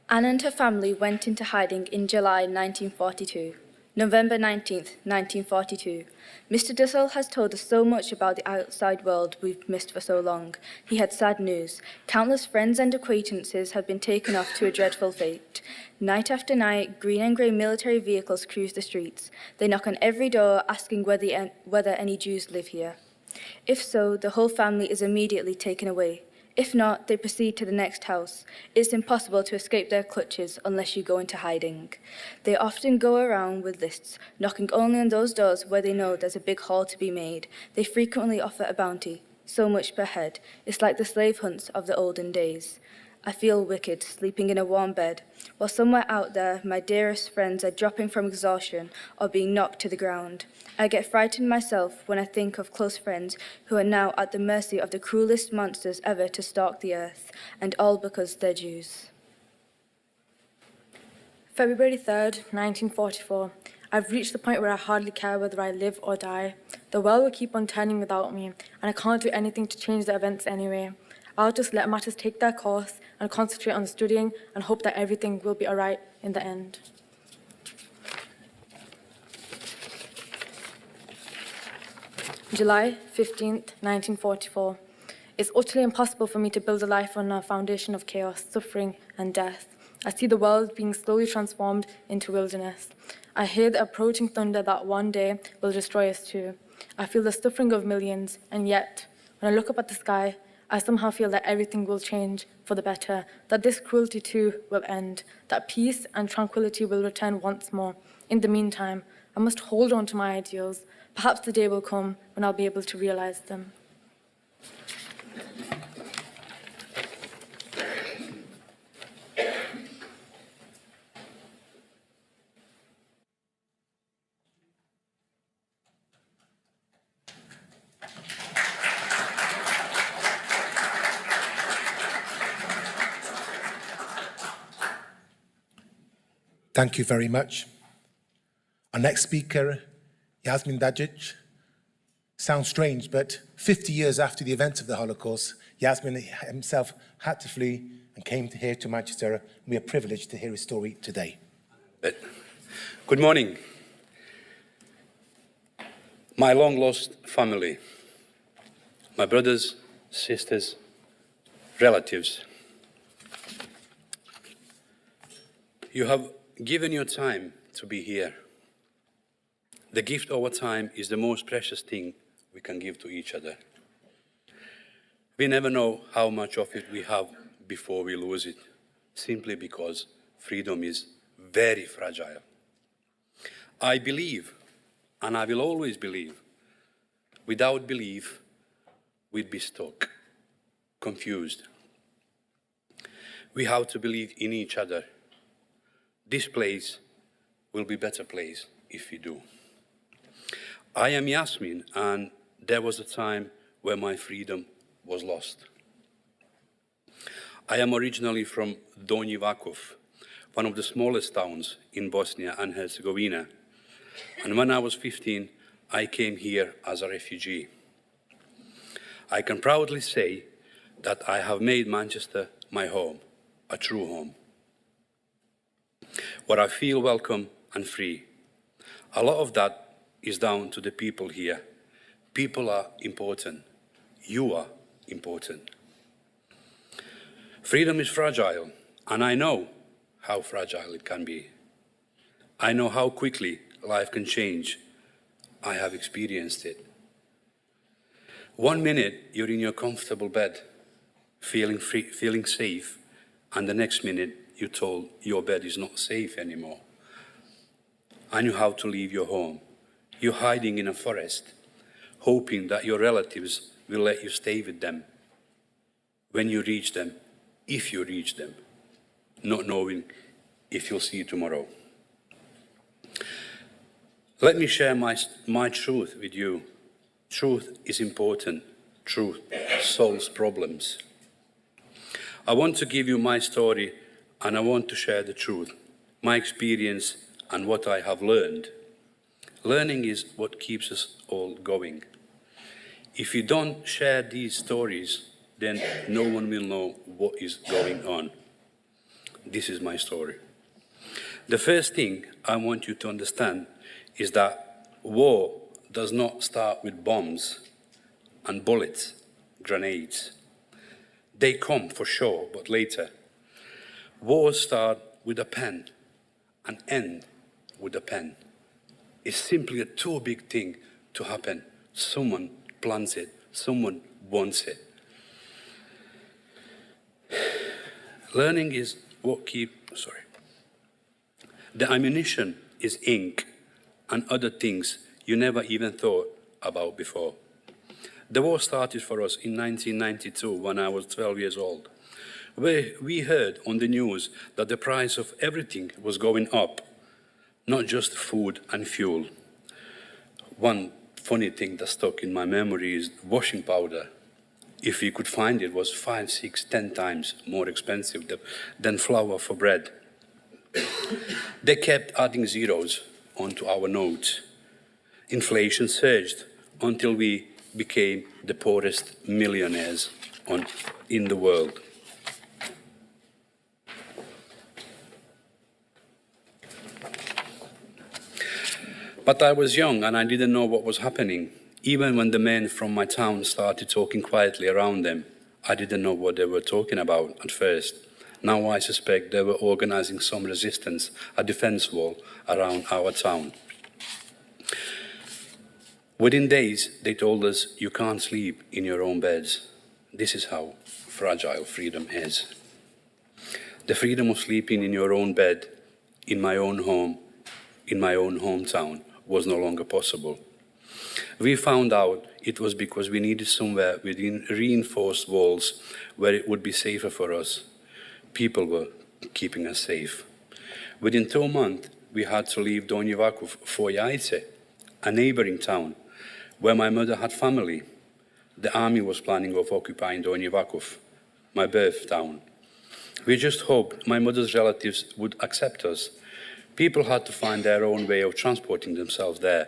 Anne and her family went into hiding in July 1942. November 19th, 1942. Mr. Dussel has told us so much about the outside world we've missed for so long. He had sad news. Countless friends and acquaintances have been taken off to a dreadful fate. Night after night, green and grey military vehicles cruise the streets. They knock on every door asking whether any Jews live here. If so, the whole family is immediately taken away. If not, they proceed to the next house. It's impossible to escape their clutches unless you go into hiding. They often go around with lists, knocking only on those doors where they know there's a big haul to be made. They frequently offer a bounty, so much per head. It's like the slave hunts of the olden days. I feel wicked, sleeping in a warm bed, while somewhere out there my dearest friends are dropping from exhaustion or being knocked to the ground. I get frightened myself when I think of close friends who are now at the mercy of the cruelest monsters ever to stalk the earth, and all because they're Jews. February 3rd, 1944. I've reached the point where I hardly care whether I live or die. The world will keep on turning without me, and I can't do anything to change the events anyway. I'll just let matters take their course and concentrate on studying and hope that everything will be all right in the end. July 15th, 1944. It's utterly impossible for me to build a life on a foundation of chaos, suffering, and death. I see the world being slowly transformed into wilderness. I hear the approaching thunder that one day will destroy us too. I feel the suffering of millions, and yet, when I look up at the sky, I somehow feel that everything will change for the better, that this cruelty too will end, that peace and tranquility will return once more. In the meantime, I must hold on to my ideals. Perhaps the day will come when I'll be able to realize them. Thank you very much. Our next speaker, Yasmin Dajic. Sounds strange, but 50 years after the events of the Holocaust, Yasmin himself had to flee and came here to Manchester, and we are privileged to hear his story today. Good morning. My long-lost family, my brothers, sisters, relatives. You have given your time to be here. The gift of our time is the most precious thing we can give to each other. We never know how much of it we have before we lose it, simply because freedom is very fragile. I believe, and I will always believe. Without belief, we'd be stuck, confused. We have to believe in each other. This place will be a better place if we do. I am Yasmin, and there was a time where my freedom was lost. I am originally from Donji Vakuf, one of the smallest towns in Bosnia and Herzegovina. And when I was 15, I came here as a refugee. I can proudly say that I have made Manchester my home, a true home, where I feel welcome and free. A lot of that is down to the people here. People are important. You are important. Freedom is fragile, and I know how fragile it can be. I know how quickly life can change. I have experienced it. 1 minute you're in your comfortable bed, feeling free, feeling safe, and the next minute you're told your bed is not safe anymore. And you have to leave your home. You're hiding in a forest, hoping that your relatives will let you stay with them when you reach them, if you reach them, not knowing if you'll see you tomorrow. Let me share my truth with you. Truth is important. Truth solves problems. I want to give you my story, and I want to share the truth, my experience, and what I have learned. Learning is what keeps us all going. If you don't share these stories, then no one will know what is going on. This is my story. The first thing I want you to understand is that war does not start with bombs and bullets, grenades. They come for sure, but later. Wars start with a pen and end with a pen. It's simply a too big thing to happen. Someone plans it, someone wants it. Learning is what The ammunition is ink and other things you never even thought about before. The war started for us in 1992 when I was 12 years old. We heard on the news that the price of everything was going up, not just food and fuel. One funny thing that stuck in my memory is washing powder. If you could find it, was 5, 6, 10 times more expensive than flour for bread. They kept adding zeros onto our notes. Inflation surged until we became the poorest millionaires in the world. But I was young and I didn't know what was happening. Even when the men from my town started talking quietly around them, I didn't know what they were talking about at first. Now I suspect they were organizing some resistance, a defense wall around our town. Within days, they told us, you can't sleep in your own beds. This is how fragile freedom is. The freedom of sleeping in your own bed, in my own home, in my own hometown, was no longer possible. We found out it was because we needed somewhere within reinforced walls where it would be safer for us. People were keeping us safe. Within 2 months, we had to leave Donji Vakuf for Jajce, a neighboring town, where my mother had family. The army was planning of occupying Donji Vakuf, my birth town. We just hoped my mother's relatives would accept us. People had to find their own way of transporting themselves there,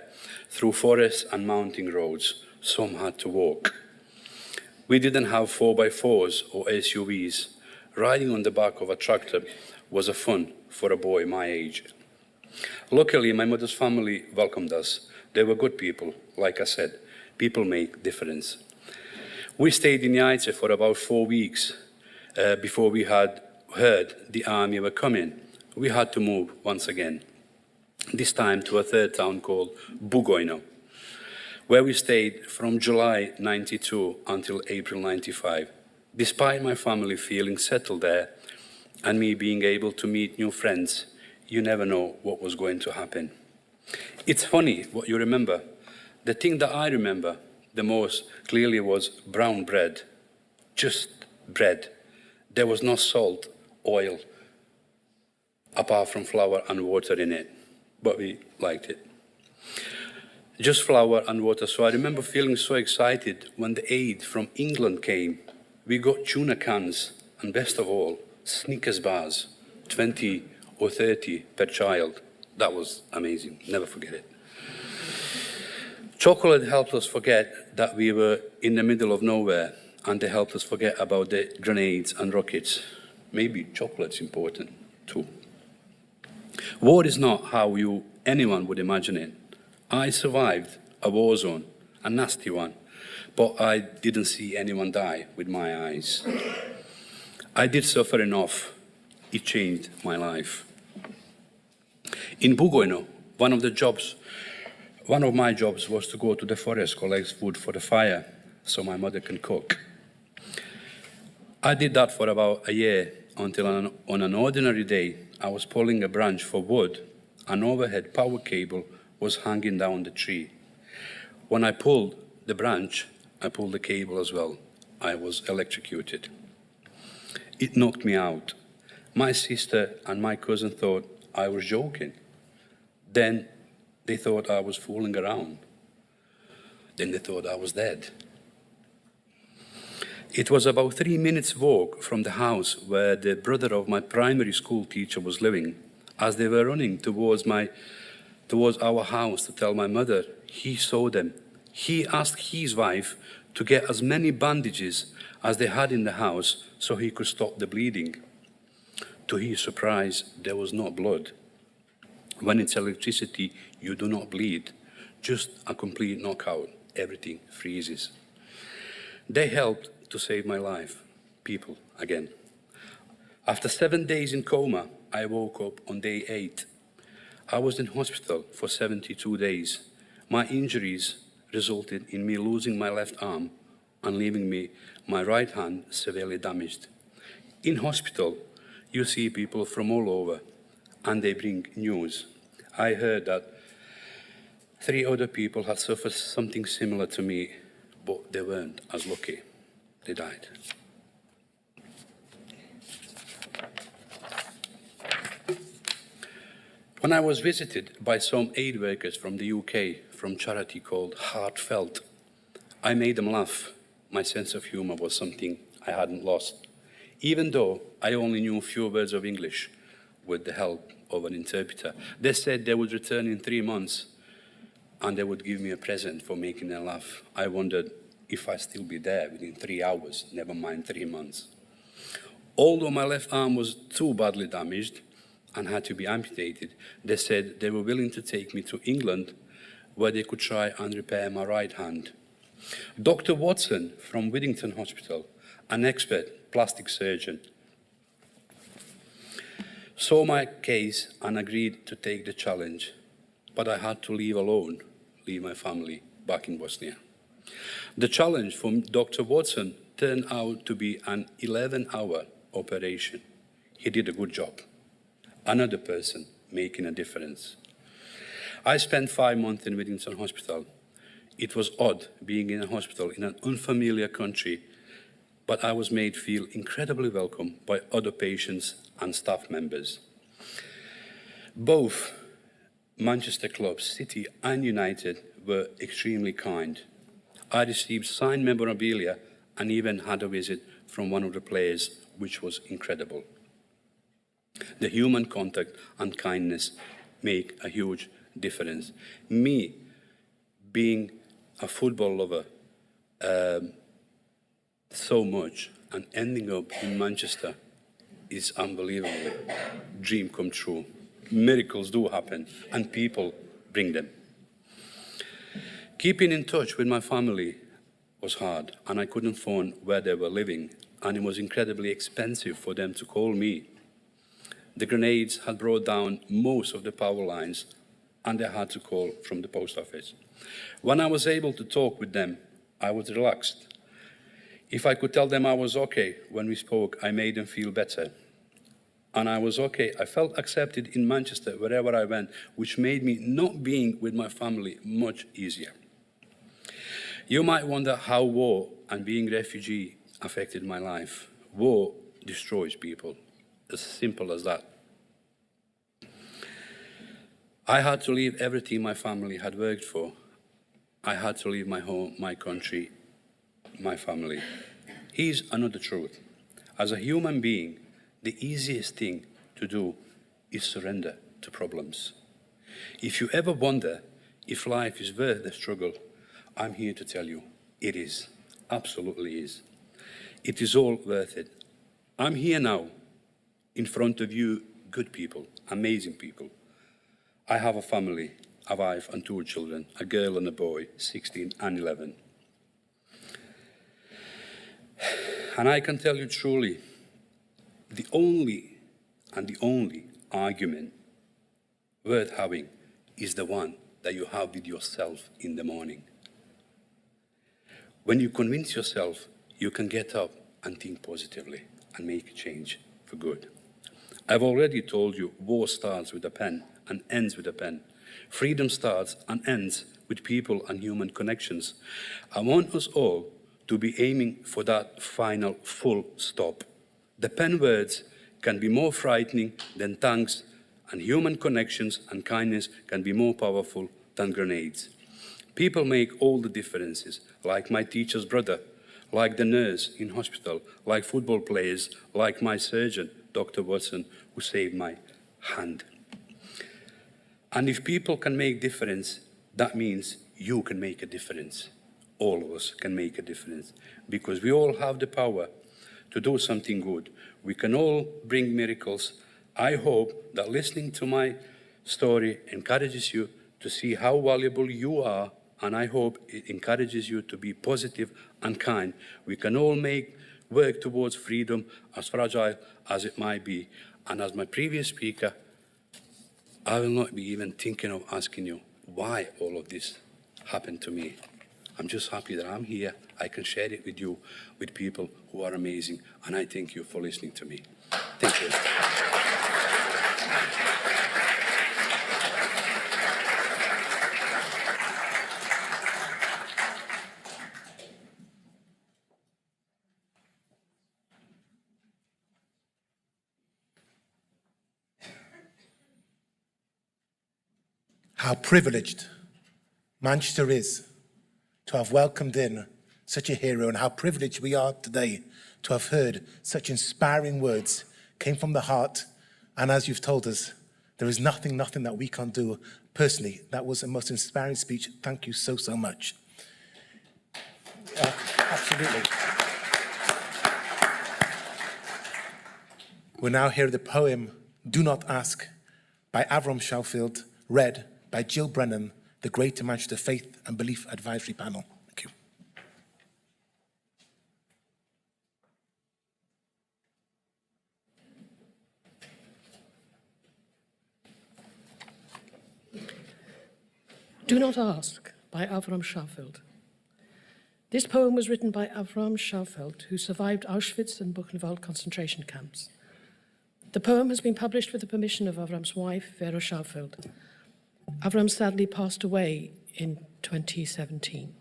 through forests and mountain roads. Some had to walk. We didn't have 4x4s or SUVs. Riding on the back of a tractor was a fun for a boy my age. Luckily, my mother's family welcomed us. They were good people. Like I said, people make difference. We stayed in Jajce for about 4 weeks before we had heard the army were coming. We had to move once again, this time to a third town called Bugojno. where we stayed from July 92 until April 95. Despite my family feeling settled there and me being able to meet new friends, you never know what was going to happen. It's funny what you remember. The thing that I remember the most clearly was brown bread, just bread. There was no salt, oil, apart from flour and water in it, but we liked it. Just flour and water. So I remember feeling so excited when the aid from England came. We got tuna cans and, best of all, Snickers bars, 20 or 30 per child. That was amazing, never forget it. Chocolate helped us forget that we were in the middle of nowhere, and they helped us forget about the grenades and rockets. Maybe chocolate's important too. War is not how anyone would imagine it. I survived a war zone, a nasty one, but I didn't see anyone die with my eyes. I did suffer enough. It changed my life. In Bugojno, one of my jobs was to go to the forest, collect food for the fire, so my mother can cook. I did that for about a year, until on an ordinary day, I was pulling a branch for wood. An overhead power cable was hanging down the tree. When I pulled the branch, I pulled the cable as well. I was electrocuted. It knocked me out. My sister and my cousin thought I was joking. Then they thought I was fooling around. Then they thought I was dead. It was about 3 minutes walk from the house where the brother of my primary school teacher was living. As they were running towards our house to tell my mother, he saw them. He asked his wife to get as many bandages as they had in the house so he could stop the bleeding. To his surprise, there was no blood. When it's electricity, you do not bleed, just a complete knockout. Everything freezes. They helped to save my life, people, again. After 7 days in coma, I woke up on day 8. I was in hospital for 72 days. My injuries resulted in me losing my left arm and leaving me my right hand severely damaged. In hospital, you see people from all over, and they bring news. I heard that 3 other people had suffered something similar to me, but they weren't as lucky. They died. When I was visited by some aid workers from the UK, from charity called Heartfelt, I made them laugh. My sense of humor was something I hadn't lost, even though I only knew a few words of English with the help of an interpreter. They said they would return in 3 months and they would give me a present for making them laugh. I wondered if I'd still be there within 3 hours, never mind 3 months. Although my left arm was too badly damaged and had to be amputated, they said they were willing to take me to England where they could try and repair my right hand. Dr. Watson from Whittington Hospital, an expert plastic surgeon, saw my case and agreed to take the challenge, but I had to leave alone, leave my family back in Bosnia. The challenge from Dr. Watson turned out to be an 11-hour operation. He did a good job. Another person making a difference. I spent 5 months in Whittington Hospital. It was odd being in a hospital in an unfamiliar country, but I was made feel incredibly welcome by other patients and staff members. Both Manchester clubs, City and United, were extremely kind. I received signed memorabilia and even had a visit from one of the players, which was incredible. The human contact and kindness make a huge difference. Me, being a football lover so much and ending up in Manchester is unbelievable. Dream come true. Miracles do happen and people bring them. Keeping in touch with my family was hard, and I couldn't phone where they were living, and it was incredibly expensive for them to call me. The grenades had brought down most of the power lines, and I had to call from the post office. When I was able to talk with them, I was relaxed. If I could tell them I was okay when we spoke, I made them feel better. And I was okay. I felt accepted in Manchester wherever I went, which made me not being with my family much easier. You might wonder how war and being a refugee affected my life. War destroys people, as simple as that. I had to leave everything my family had worked for. I had to leave my home, my country, my family. Here's another truth. As a human being, the easiest thing to do is surrender to problems. If you ever wonder if life is worth the struggle, I'm here to tell you, it is, absolutely is. It is all worth it. I'm here now, in front of you, good people, amazing people. I have a family, a wife and 2 children, a girl and a boy, 16 and 11. And I can tell you truly, the only argument worth having is the one that you have with yourself in the morning. When you convince yourself, you can get up and think positively and make a change for good. I've already told you, war starts with a pen and ends with a pen. Freedom starts and ends with people and human connections. I want us all to be aiming for that final full stop. The pen words can be more frightening than tanks, and human connections and kindness can be more powerful than grenades. People make all the differences, like my teacher's brother, like the nurse in hospital, like football players, like my surgeon, Dr. Watson, who saved my hand. And if people can make difference, that means you can make a difference. All of us can make a difference, because we all have the power to do something good. We can all bring miracles. I hope that listening to my story encourages you to see how valuable you are, and I hope it encourages you to be positive and kind. We can all work towards freedom, as fragile as it might be. And as my previous speaker, I will not be even thinking of asking you why all of this happened to me. I'm just happy that I'm here. I can share it with you, with people who are amazing, and I thank you for listening to me. Thank you. How privileged Manchester is to have welcomed in such a hero, and how privileged we are today to have heard such inspiring words came from the heart. And as you've told us, there is nothing that we can't do. Personally, that was a most inspiring speech. Thank you so much. Absolutely. We'll now hear the poem, Do Not Ask, by Avram Schofield, read by Jill Brennan, the Greater Manchester Faith and Belief Advisory Panel. Thank you. Do Not Ask, by Avram Schofield. This poem was written by Avram Schofield, who survived Auschwitz and Buchenwald concentration camps. The poem has been published with the permission of Avram's wife, Vera Schofield. Avram sadly passed away in 2017.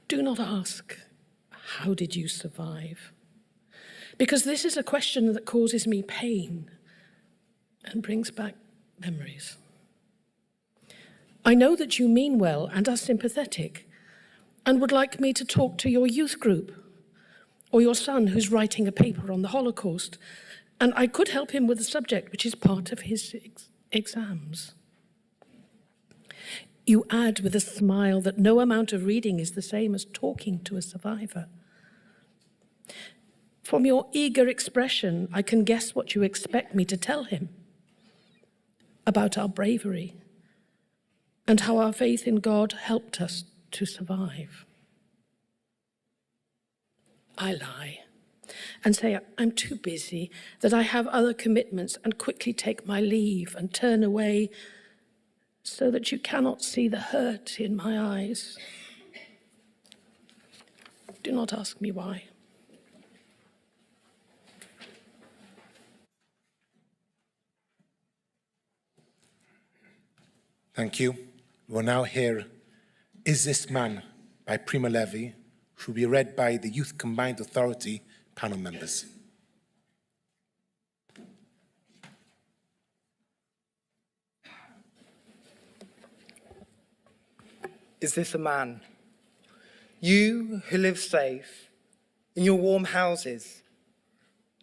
Do not ask, how did you survive? Because this is a question that causes me pain and brings back memories. I know that you mean well and are sympathetic and would like me to talk to your youth group or your son who's writing a paper on the Holocaust, and I could help him with the subject, which is part of his exams. You add with a smile that no amount of reading is the same as talking to a survivor. From your eager expression, I can guess what you expect me to tell him about our bravery and how our faith in God helped us to survive. I lie and say, I'm too busy, that I have other commitments, and quickly take my leave and turn away so that you cannot see the hurt in my eyes. Do not ask me why. Thank you. We'll now hear Is This Man by Prima Levi, which will be read by the Youth Combined Authority panel members. Is this a man? You who live safe in your warm houses,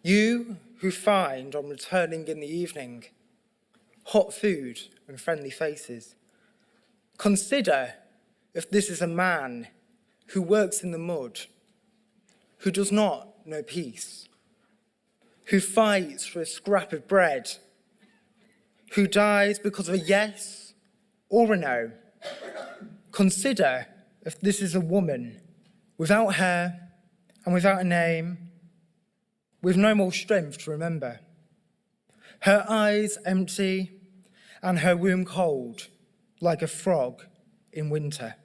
you who find on returning in the evening hot food and friendly faces, consider if this is a man who works in the mud, who does not know peace, who fights for a scrap of bread, who dies because of a yes or a no. Consider if this is a woman without hair and without a name, with no more strength to remember, her eyes empty and her womb cold like a frog in winter.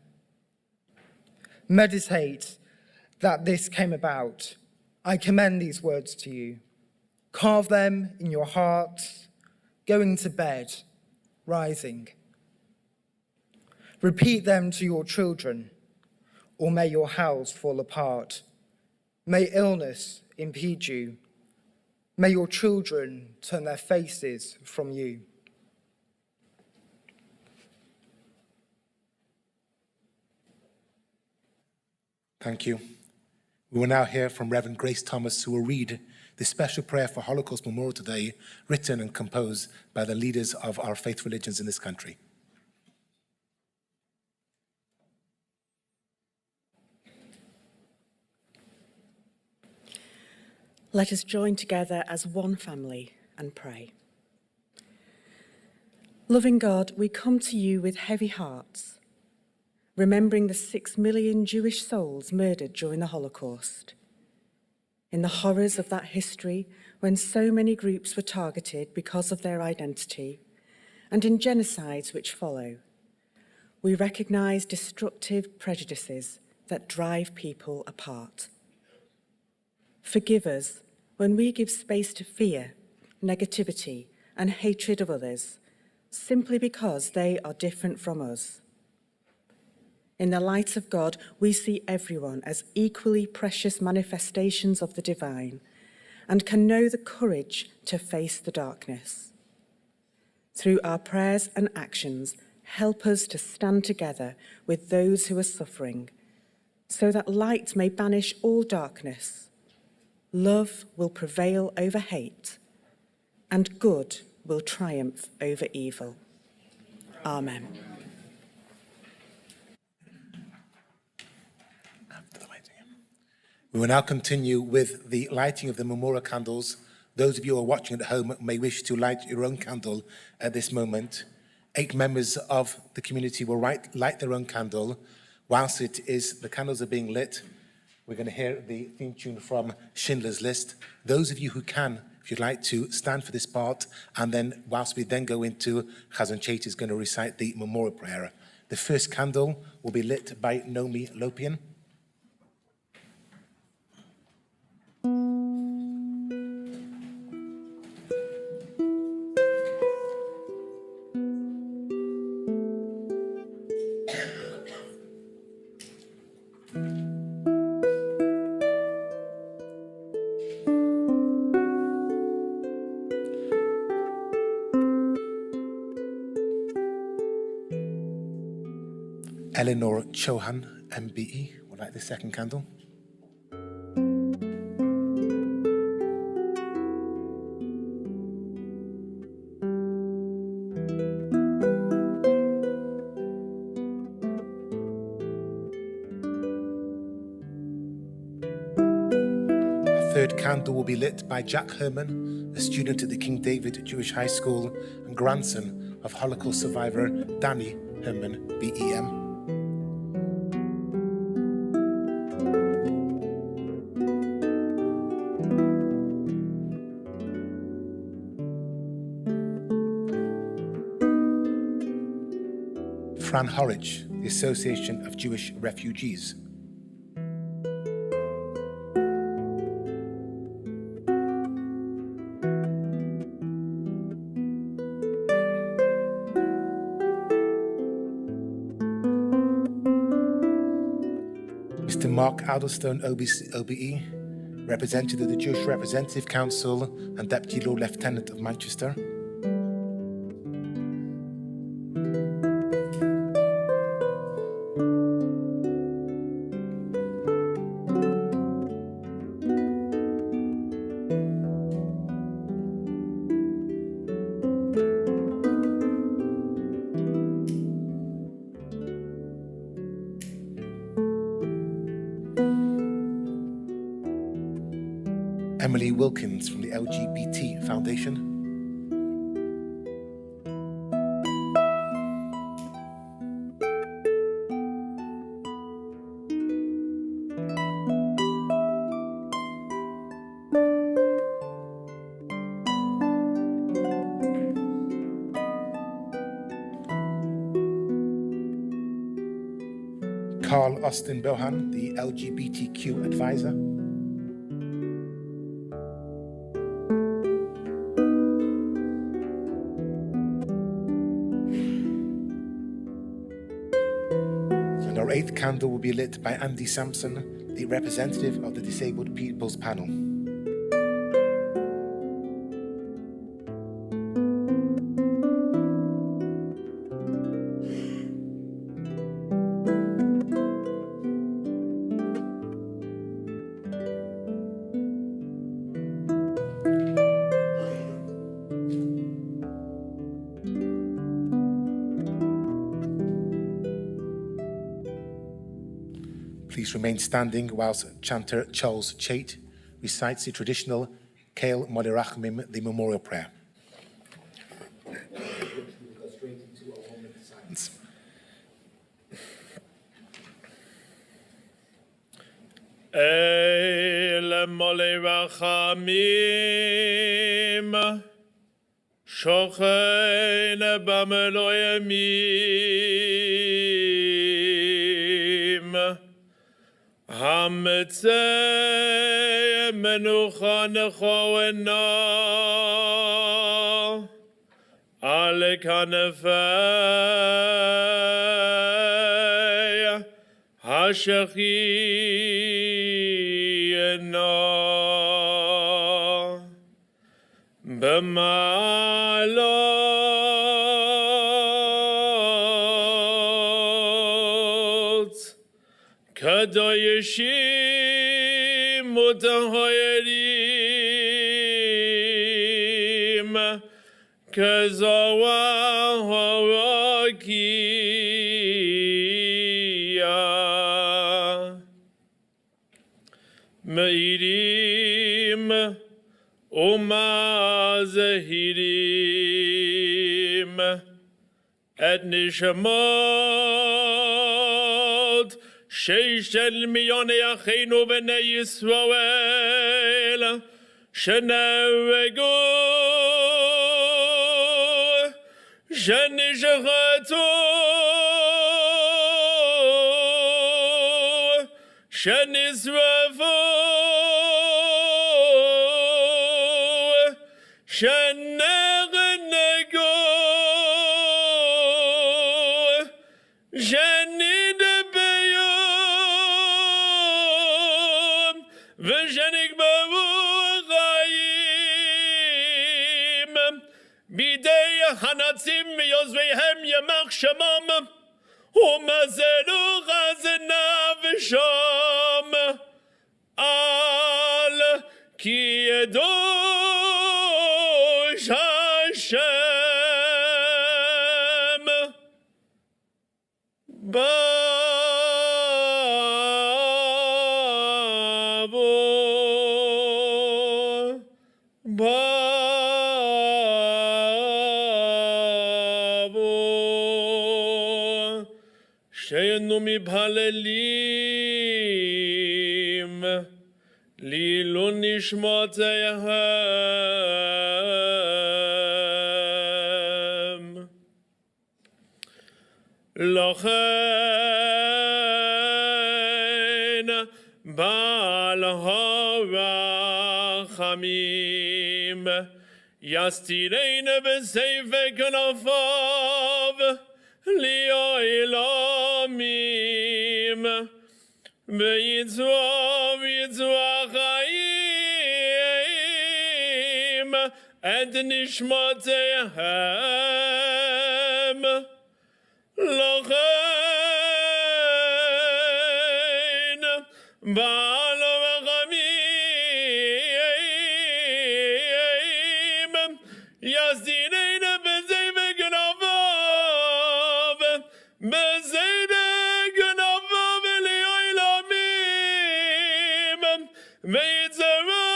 Meditate that this came about. I commend these words to you. Carve them in your hearts, going to bed, rising. Repeat them to your children, or may your house fall apart. May illness impede you. May your children turn their faces from you. Thank you. We will now hear from Reverend Grace Thomas, who will read the special prayer for Holocaust Memorial today, written and composed by the leaders of our faith religions in this country. Let us join together as one family and pray. Loving God, we come to you with heavy hearts, remembering the 6 million Jewish souls murdered during the Holocaust. In the horrors of that history, when so many groups were targeted because of their identity, and in genocides which follow, we recognise destructive prejudices that drive people apart. Forgive us when we give space to fear, negativity, and hatred of others, simply because they are different from us. In the light of God, we see everyone as equally precious manifestations of the divine and can know the courage to face the darkness. Through our prayers and actions, help us to stand together with those who are suffering, so that light may banish all darkness. Love will prevail over hate, and good will triumph over evil. Amen. We will now continue with the lighting of the memorial candles. Those of you who are watching at home may wish to light your own candle at this moment. 8 members of the community will light their own candle. Whilst the candles are being lit, we're going to hear the theme tune from Schindler's List. Those of you who can, if you'd like to stand for this part, and then whilst we then go into, Chazan Chait is going to recite the memorial prayer. The first candle will be lit by Nomi Lopian. Eleanor Chohan, MBE, would like the second candle. A third candle will be lit by Jack Herman, a student at the King David Jewish High School and grandson of Holocaust survivor Danny Herman, BEM. Fran Horridge, the Association of Jewish Refugees. Mr. Mark Alderstone, OBE, representative of the Jewish Representative Council and Deputy Lord Lieutenant of Manchester. Emily Wilkins from the LGBT Foundation. Carl Austin Bohan, the LGBTQ advisor. And our 8th candle will be lit by Andy Sampson, the representative of the Disabled People's Panel. Please remain standing whilst chanter Charles Chait recites the traditional Kael Modirachmim, the memorial prayer. El Modirachmim Shochen Bameloyamim Hametzeh menucha nechoena ale kanefei hashechina b'malot kadoyeshim utahoyerim kazawahawakia meirim umazehirim et nishamot Sheishel miyone achenu b'nei Yisrael shenevegu shenishachatu shenisrafu shenegnego Hanatzim yozvehem yamach shamam umazelu chazena v'sham al ki yedosh Hashem She'enu mibhalelim lilun nishmateihem Lochen Baal HaRachamim Yastirein B'Seifek Nafav Li'olamim B'yitzvah Chaim Et Nishmatehem Lochen Baal HaRachamim Yastirein B'Seifek Nafav B'Seifek Nafav Li'olamim Mitzvah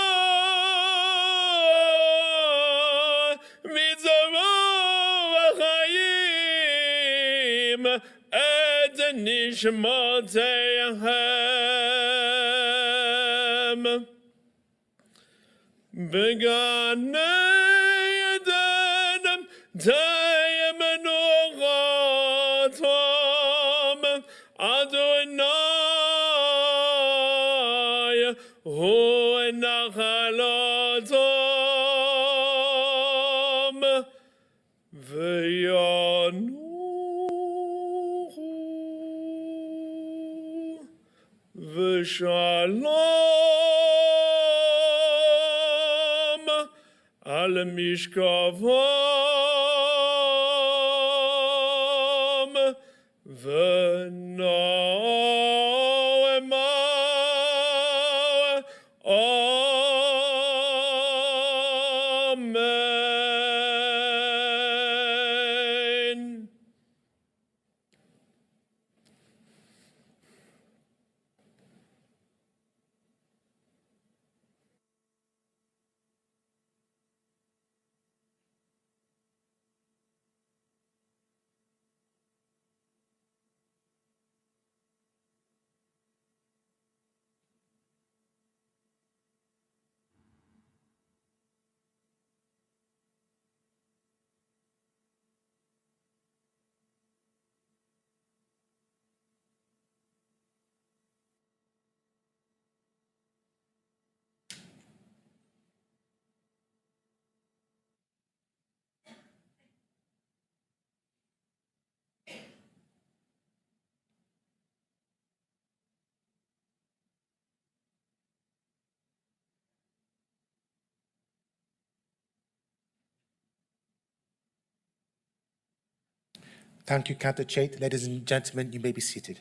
Chaim Et Nishmatehem Began Eden Tayem Nochatom Adonai Hu Nachalotom V'yanuchu V'shalom Al Mishkavom V'noema Amen. Thank you, Cantor Chait. Ladies and gentlemen, you may be seated.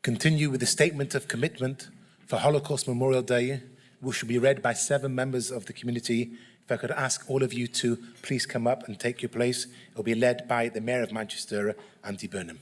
Continue with the statement of commitment for Holocaust Memorial Day, which will be read by 7 members of the community. If I could ask all of you to please come up and take your place. It will be led by the Mayor of Manchester, Andy Burnham.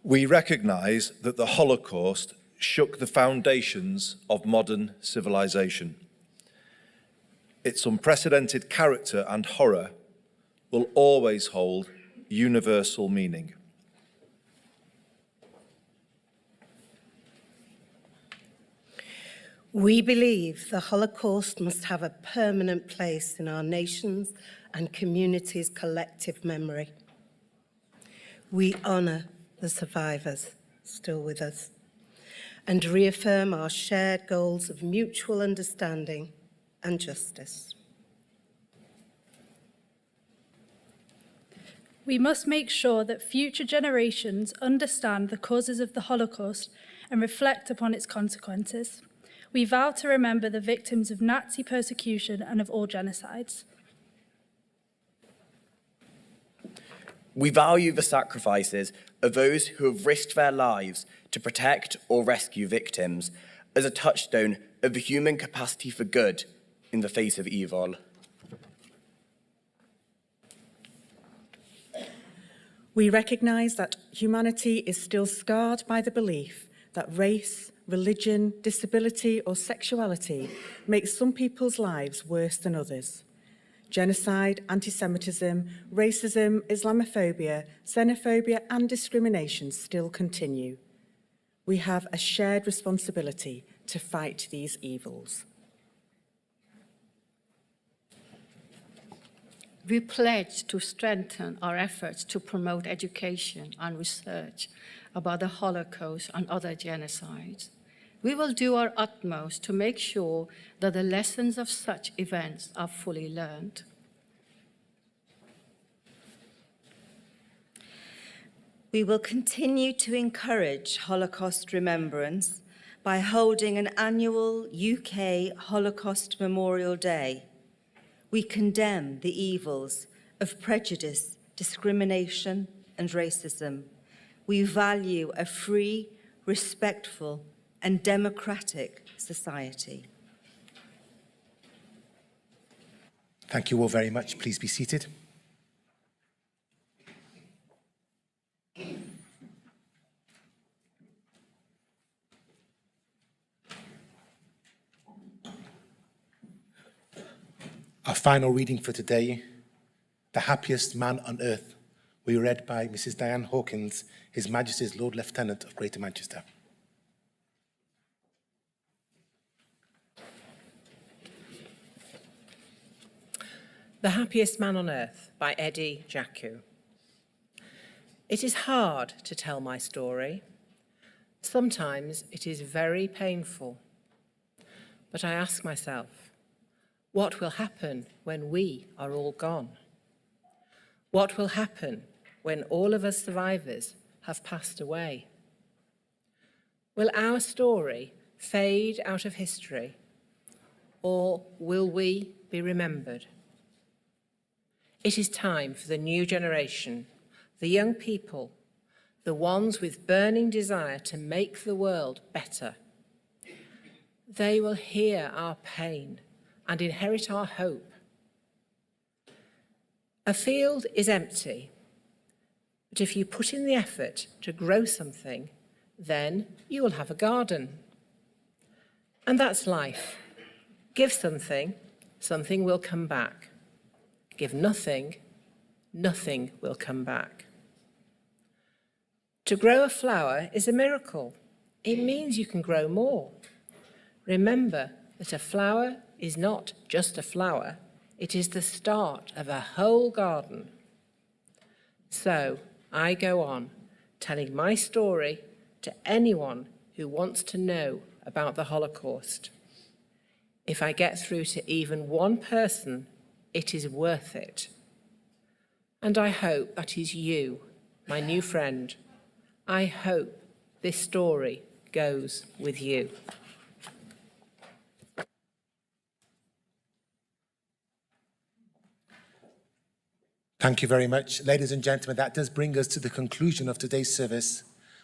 We recognise that the Holocaust shook the foundations of modern civilization. Its unprecedented character and horror will always hold universal meaning. We believe the Holocaust must have a permanent place in our nation's and communities' collective memory. We honour the survivors still with us and reaffirm our shared goals of mutual understanding and justice. We must make sure that future generations understand the causes of the Holocaust and reflect upon its consequences. We vow to remember the victims of Nazi persecution and of all genocides. We value the sacrifices of those who have risked their lives to protect or rescue victims as a touchstone of the human capacity for good in the face of evil. We recognise that humanity is still scarred by the belief that race, religion, disability or sexuality makes some people's lives worse than others. Genocide, anti-Semitism, racism, Islamophobia, xenophobia and discrimination still continue. We have a shared responsibility to fight these evils. We pledge to strengthen our efforts to promote education and research about the Holocaust and other genocides. We will do our utmost to make sure that the lessons of such events are fully learned. We will continue to encourage Holocaust remembrance by holding an annual UK Holocaust Memorial Day. We condemn the evils of prejudice, discrimination, and racism. We value a free, respectful, and democratic society. Thank you all very much. Please be seated. Our final reading for today, The Happiest Man on Earth, will be read by Mrs. Diane Hawkins, His Majesty's Lord Lieutenant of Greater Manchester. The Happiest Man on Earth by Eddie Jacku. It is hard to tell my story. Sometimes it is very painful. But I ask myself, what will happen when we are all gone? What will happen when all of us survivors have passed away? Will our story fade out of history, or will we be remembered? It is time for the new generation, the young people, the ones with burning desire to make the world better. They will hear our pain and inherit our hope. A field is empty, but if you put in the effort to grow something, then you will have a garden. And that's life. Give something, something will come back. Give nothing, nothing will come back. To grow a flower is a miracle. It means you can grow more. Remember that a flower is not just a flower, it is the start of a whole garden. So I go on telling my story to anyone who wants to know about the Holocaust. If I get through to even one person, it is worth it. And I hope that is you, my new friend. I hope this story goes with you. Thank you very much. Ladies and gentlemen, that does bring us to the conclusion of today's service.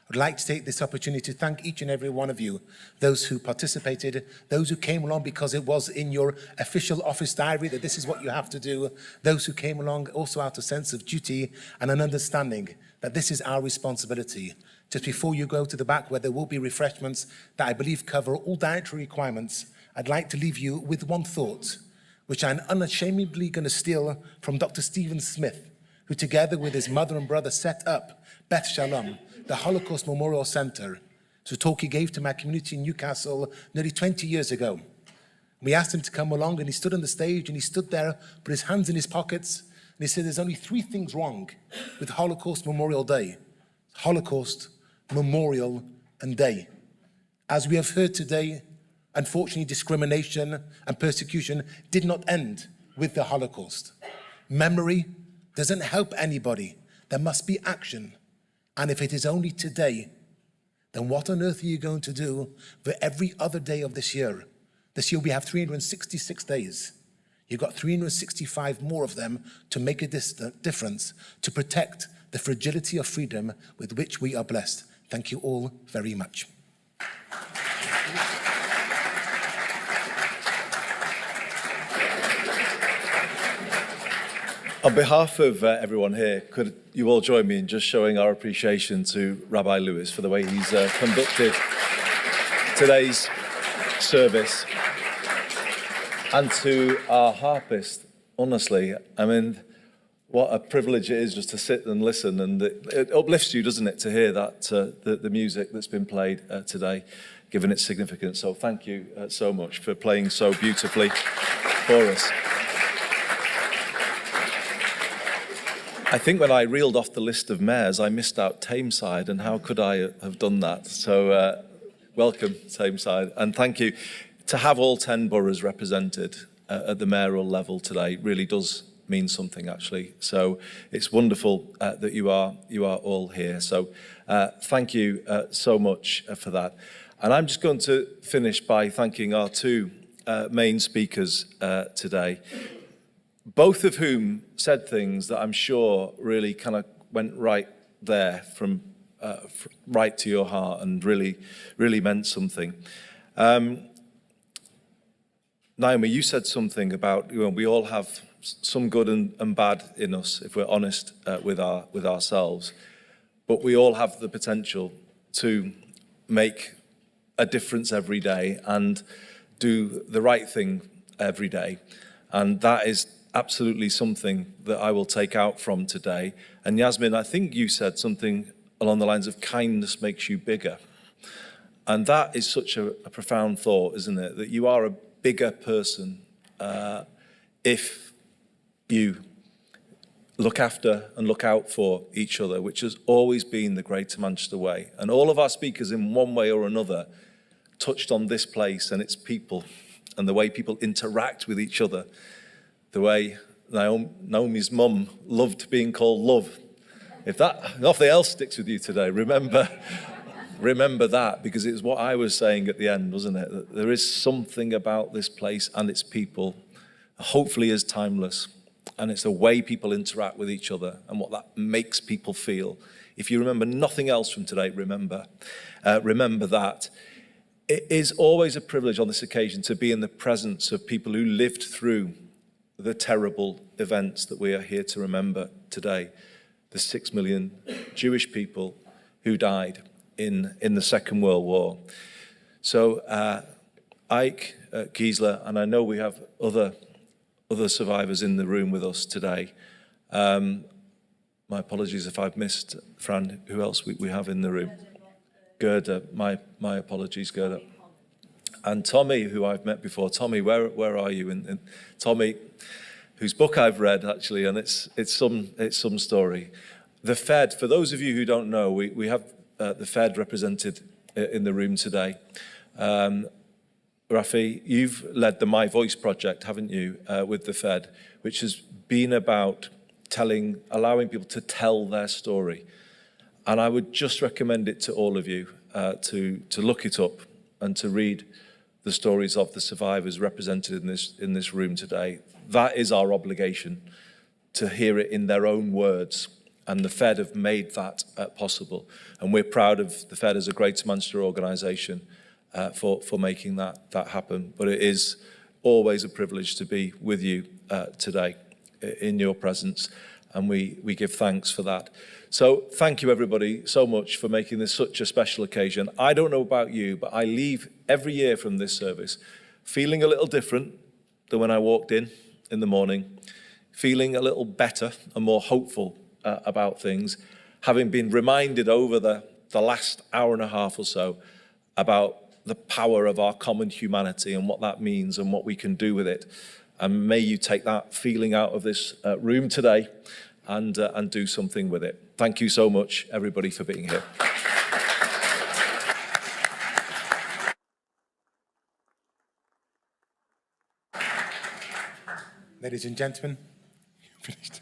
I'd like to take this opportunity to thank each and every one of you, those who participated, those who came along because it was in your official office diary that this is what you have to do, those who came along also out of sense of duty and an understanding that this is our responsibility. Just before you go to the back where there will be refreshments that I believe cover all dietary requirements, I'd like to leave you with one thought, which I'm unashamedly going to steal from Dr. Stephen Smith, who together with his mother and brother set up Beth Shalom, the Holocaust Memorial Centre. It's a talk he gave to my community in Newcastle nearly 20 years ago. We asked him to come along and he stood on the stage and he stood there, put his hands in his pockets, and he said there's only 3 things wrong with Holocaust Memorial Day. Holocaust, Memorial and Day. As we have heard today, unfortunately, discrimination and persecution did not end with the Holocaust. Memory doesn't help anybody. There must be action. And if it is only today, then what on earth are you going to do for every other day of this year? This year we have 366 days. You've got 365 more of them to make a difference, to protect the fragility of freedom with which we are blessed. Thank you all very much. On behalf of everyone here, could you all join me in just showing our appreciation to Rabbi Lewis for the way he's conducted today's service, and to our harpist. Honestly, I mean, what a privilege it is just to sit and listen, and it uplifts you, doesn't it, to hear that the music that's been played today, given its significance. So thank you so much for playing so beautifully for us. I think when I reeled off the list of mayors, I missed out Tameside, and how could I have done that? So welcome, Tameside, and thank you. To have all 10 boroughs represented at the mayoral level today really does mean something, actually. So it's wonderful that you are all here. So thank you so much for that. And I'm just going to finish by thanking our two main speakers today, both of whom said things that I'm sure really kind of went right there from right to your heart and really meant something. Naomi, you said something about, we all have some good and bad in us, if we're honest with ourselves, but we all have the potential to make a difference every day and do the right thing every day. And that is absolutely something that I will take out from today. And Yasmin, I think you said something along the lines of kindness makes you bigger. And that is such a profound thought, isn't it? That you are a bigger person if you look after and look out for each other, which has always been the Greater Manchester way. And all of our speakers in one way or another touched on this place and its people and the way people interact with each other. The way Naomi's mum loved being called Love. If nothing else sticks with you today, remember that, because it's what I was saying at the end, wasn't it? That there is something about this place and its people, hopefully is timeless. And it's the way people interact with each other and what that makes people feel. If you remember nothing else from today, remember that. It is always a privilege on this occasion to be in the presence of people who lived through the terrible events that we are here to remember today. The 6 million Jewish people who died in the Second World War. So Ike Giesler, and I know we have other survivors in the room with us today. My apologies if I've missed, Fran, who else we have in the room? Gerda, my apologies, Gerda. And Tommy, who I've met before. Tommy, where are you? And Tommy, whose book I've read actually, and it's some story. The Fed, for those of you who don't know, we have the Fed represented in the room today. Rafi, you've led the My Voice project, haven't you, with the Fed, which has been about allowing people to tell their story. And I would just recommend it to all of you to look it up and to read the stories of the survivors represented in this room today. That is our obligation, to hear it in their own words. And the Fed have made that possible. And we're proud of the Fed as a Greater Manchester organisation for making that happen. But it is always a privilege to be with you today in your presence. And we give thanks for that. So thank you, everybody, so much for making this such a special occasion. I don't know about you, but I leave every year from this service feeling a little different than when I walked in the morning, feeling a little better and more hopeful about things, having been reminded over the last hour and a half or so about the power of our common humanity and what that means and what we can do with it. And may you take that feeling out of this room today and do something with it. Thank you so much, everybody, for being here. Ladies and gentlemen, finished.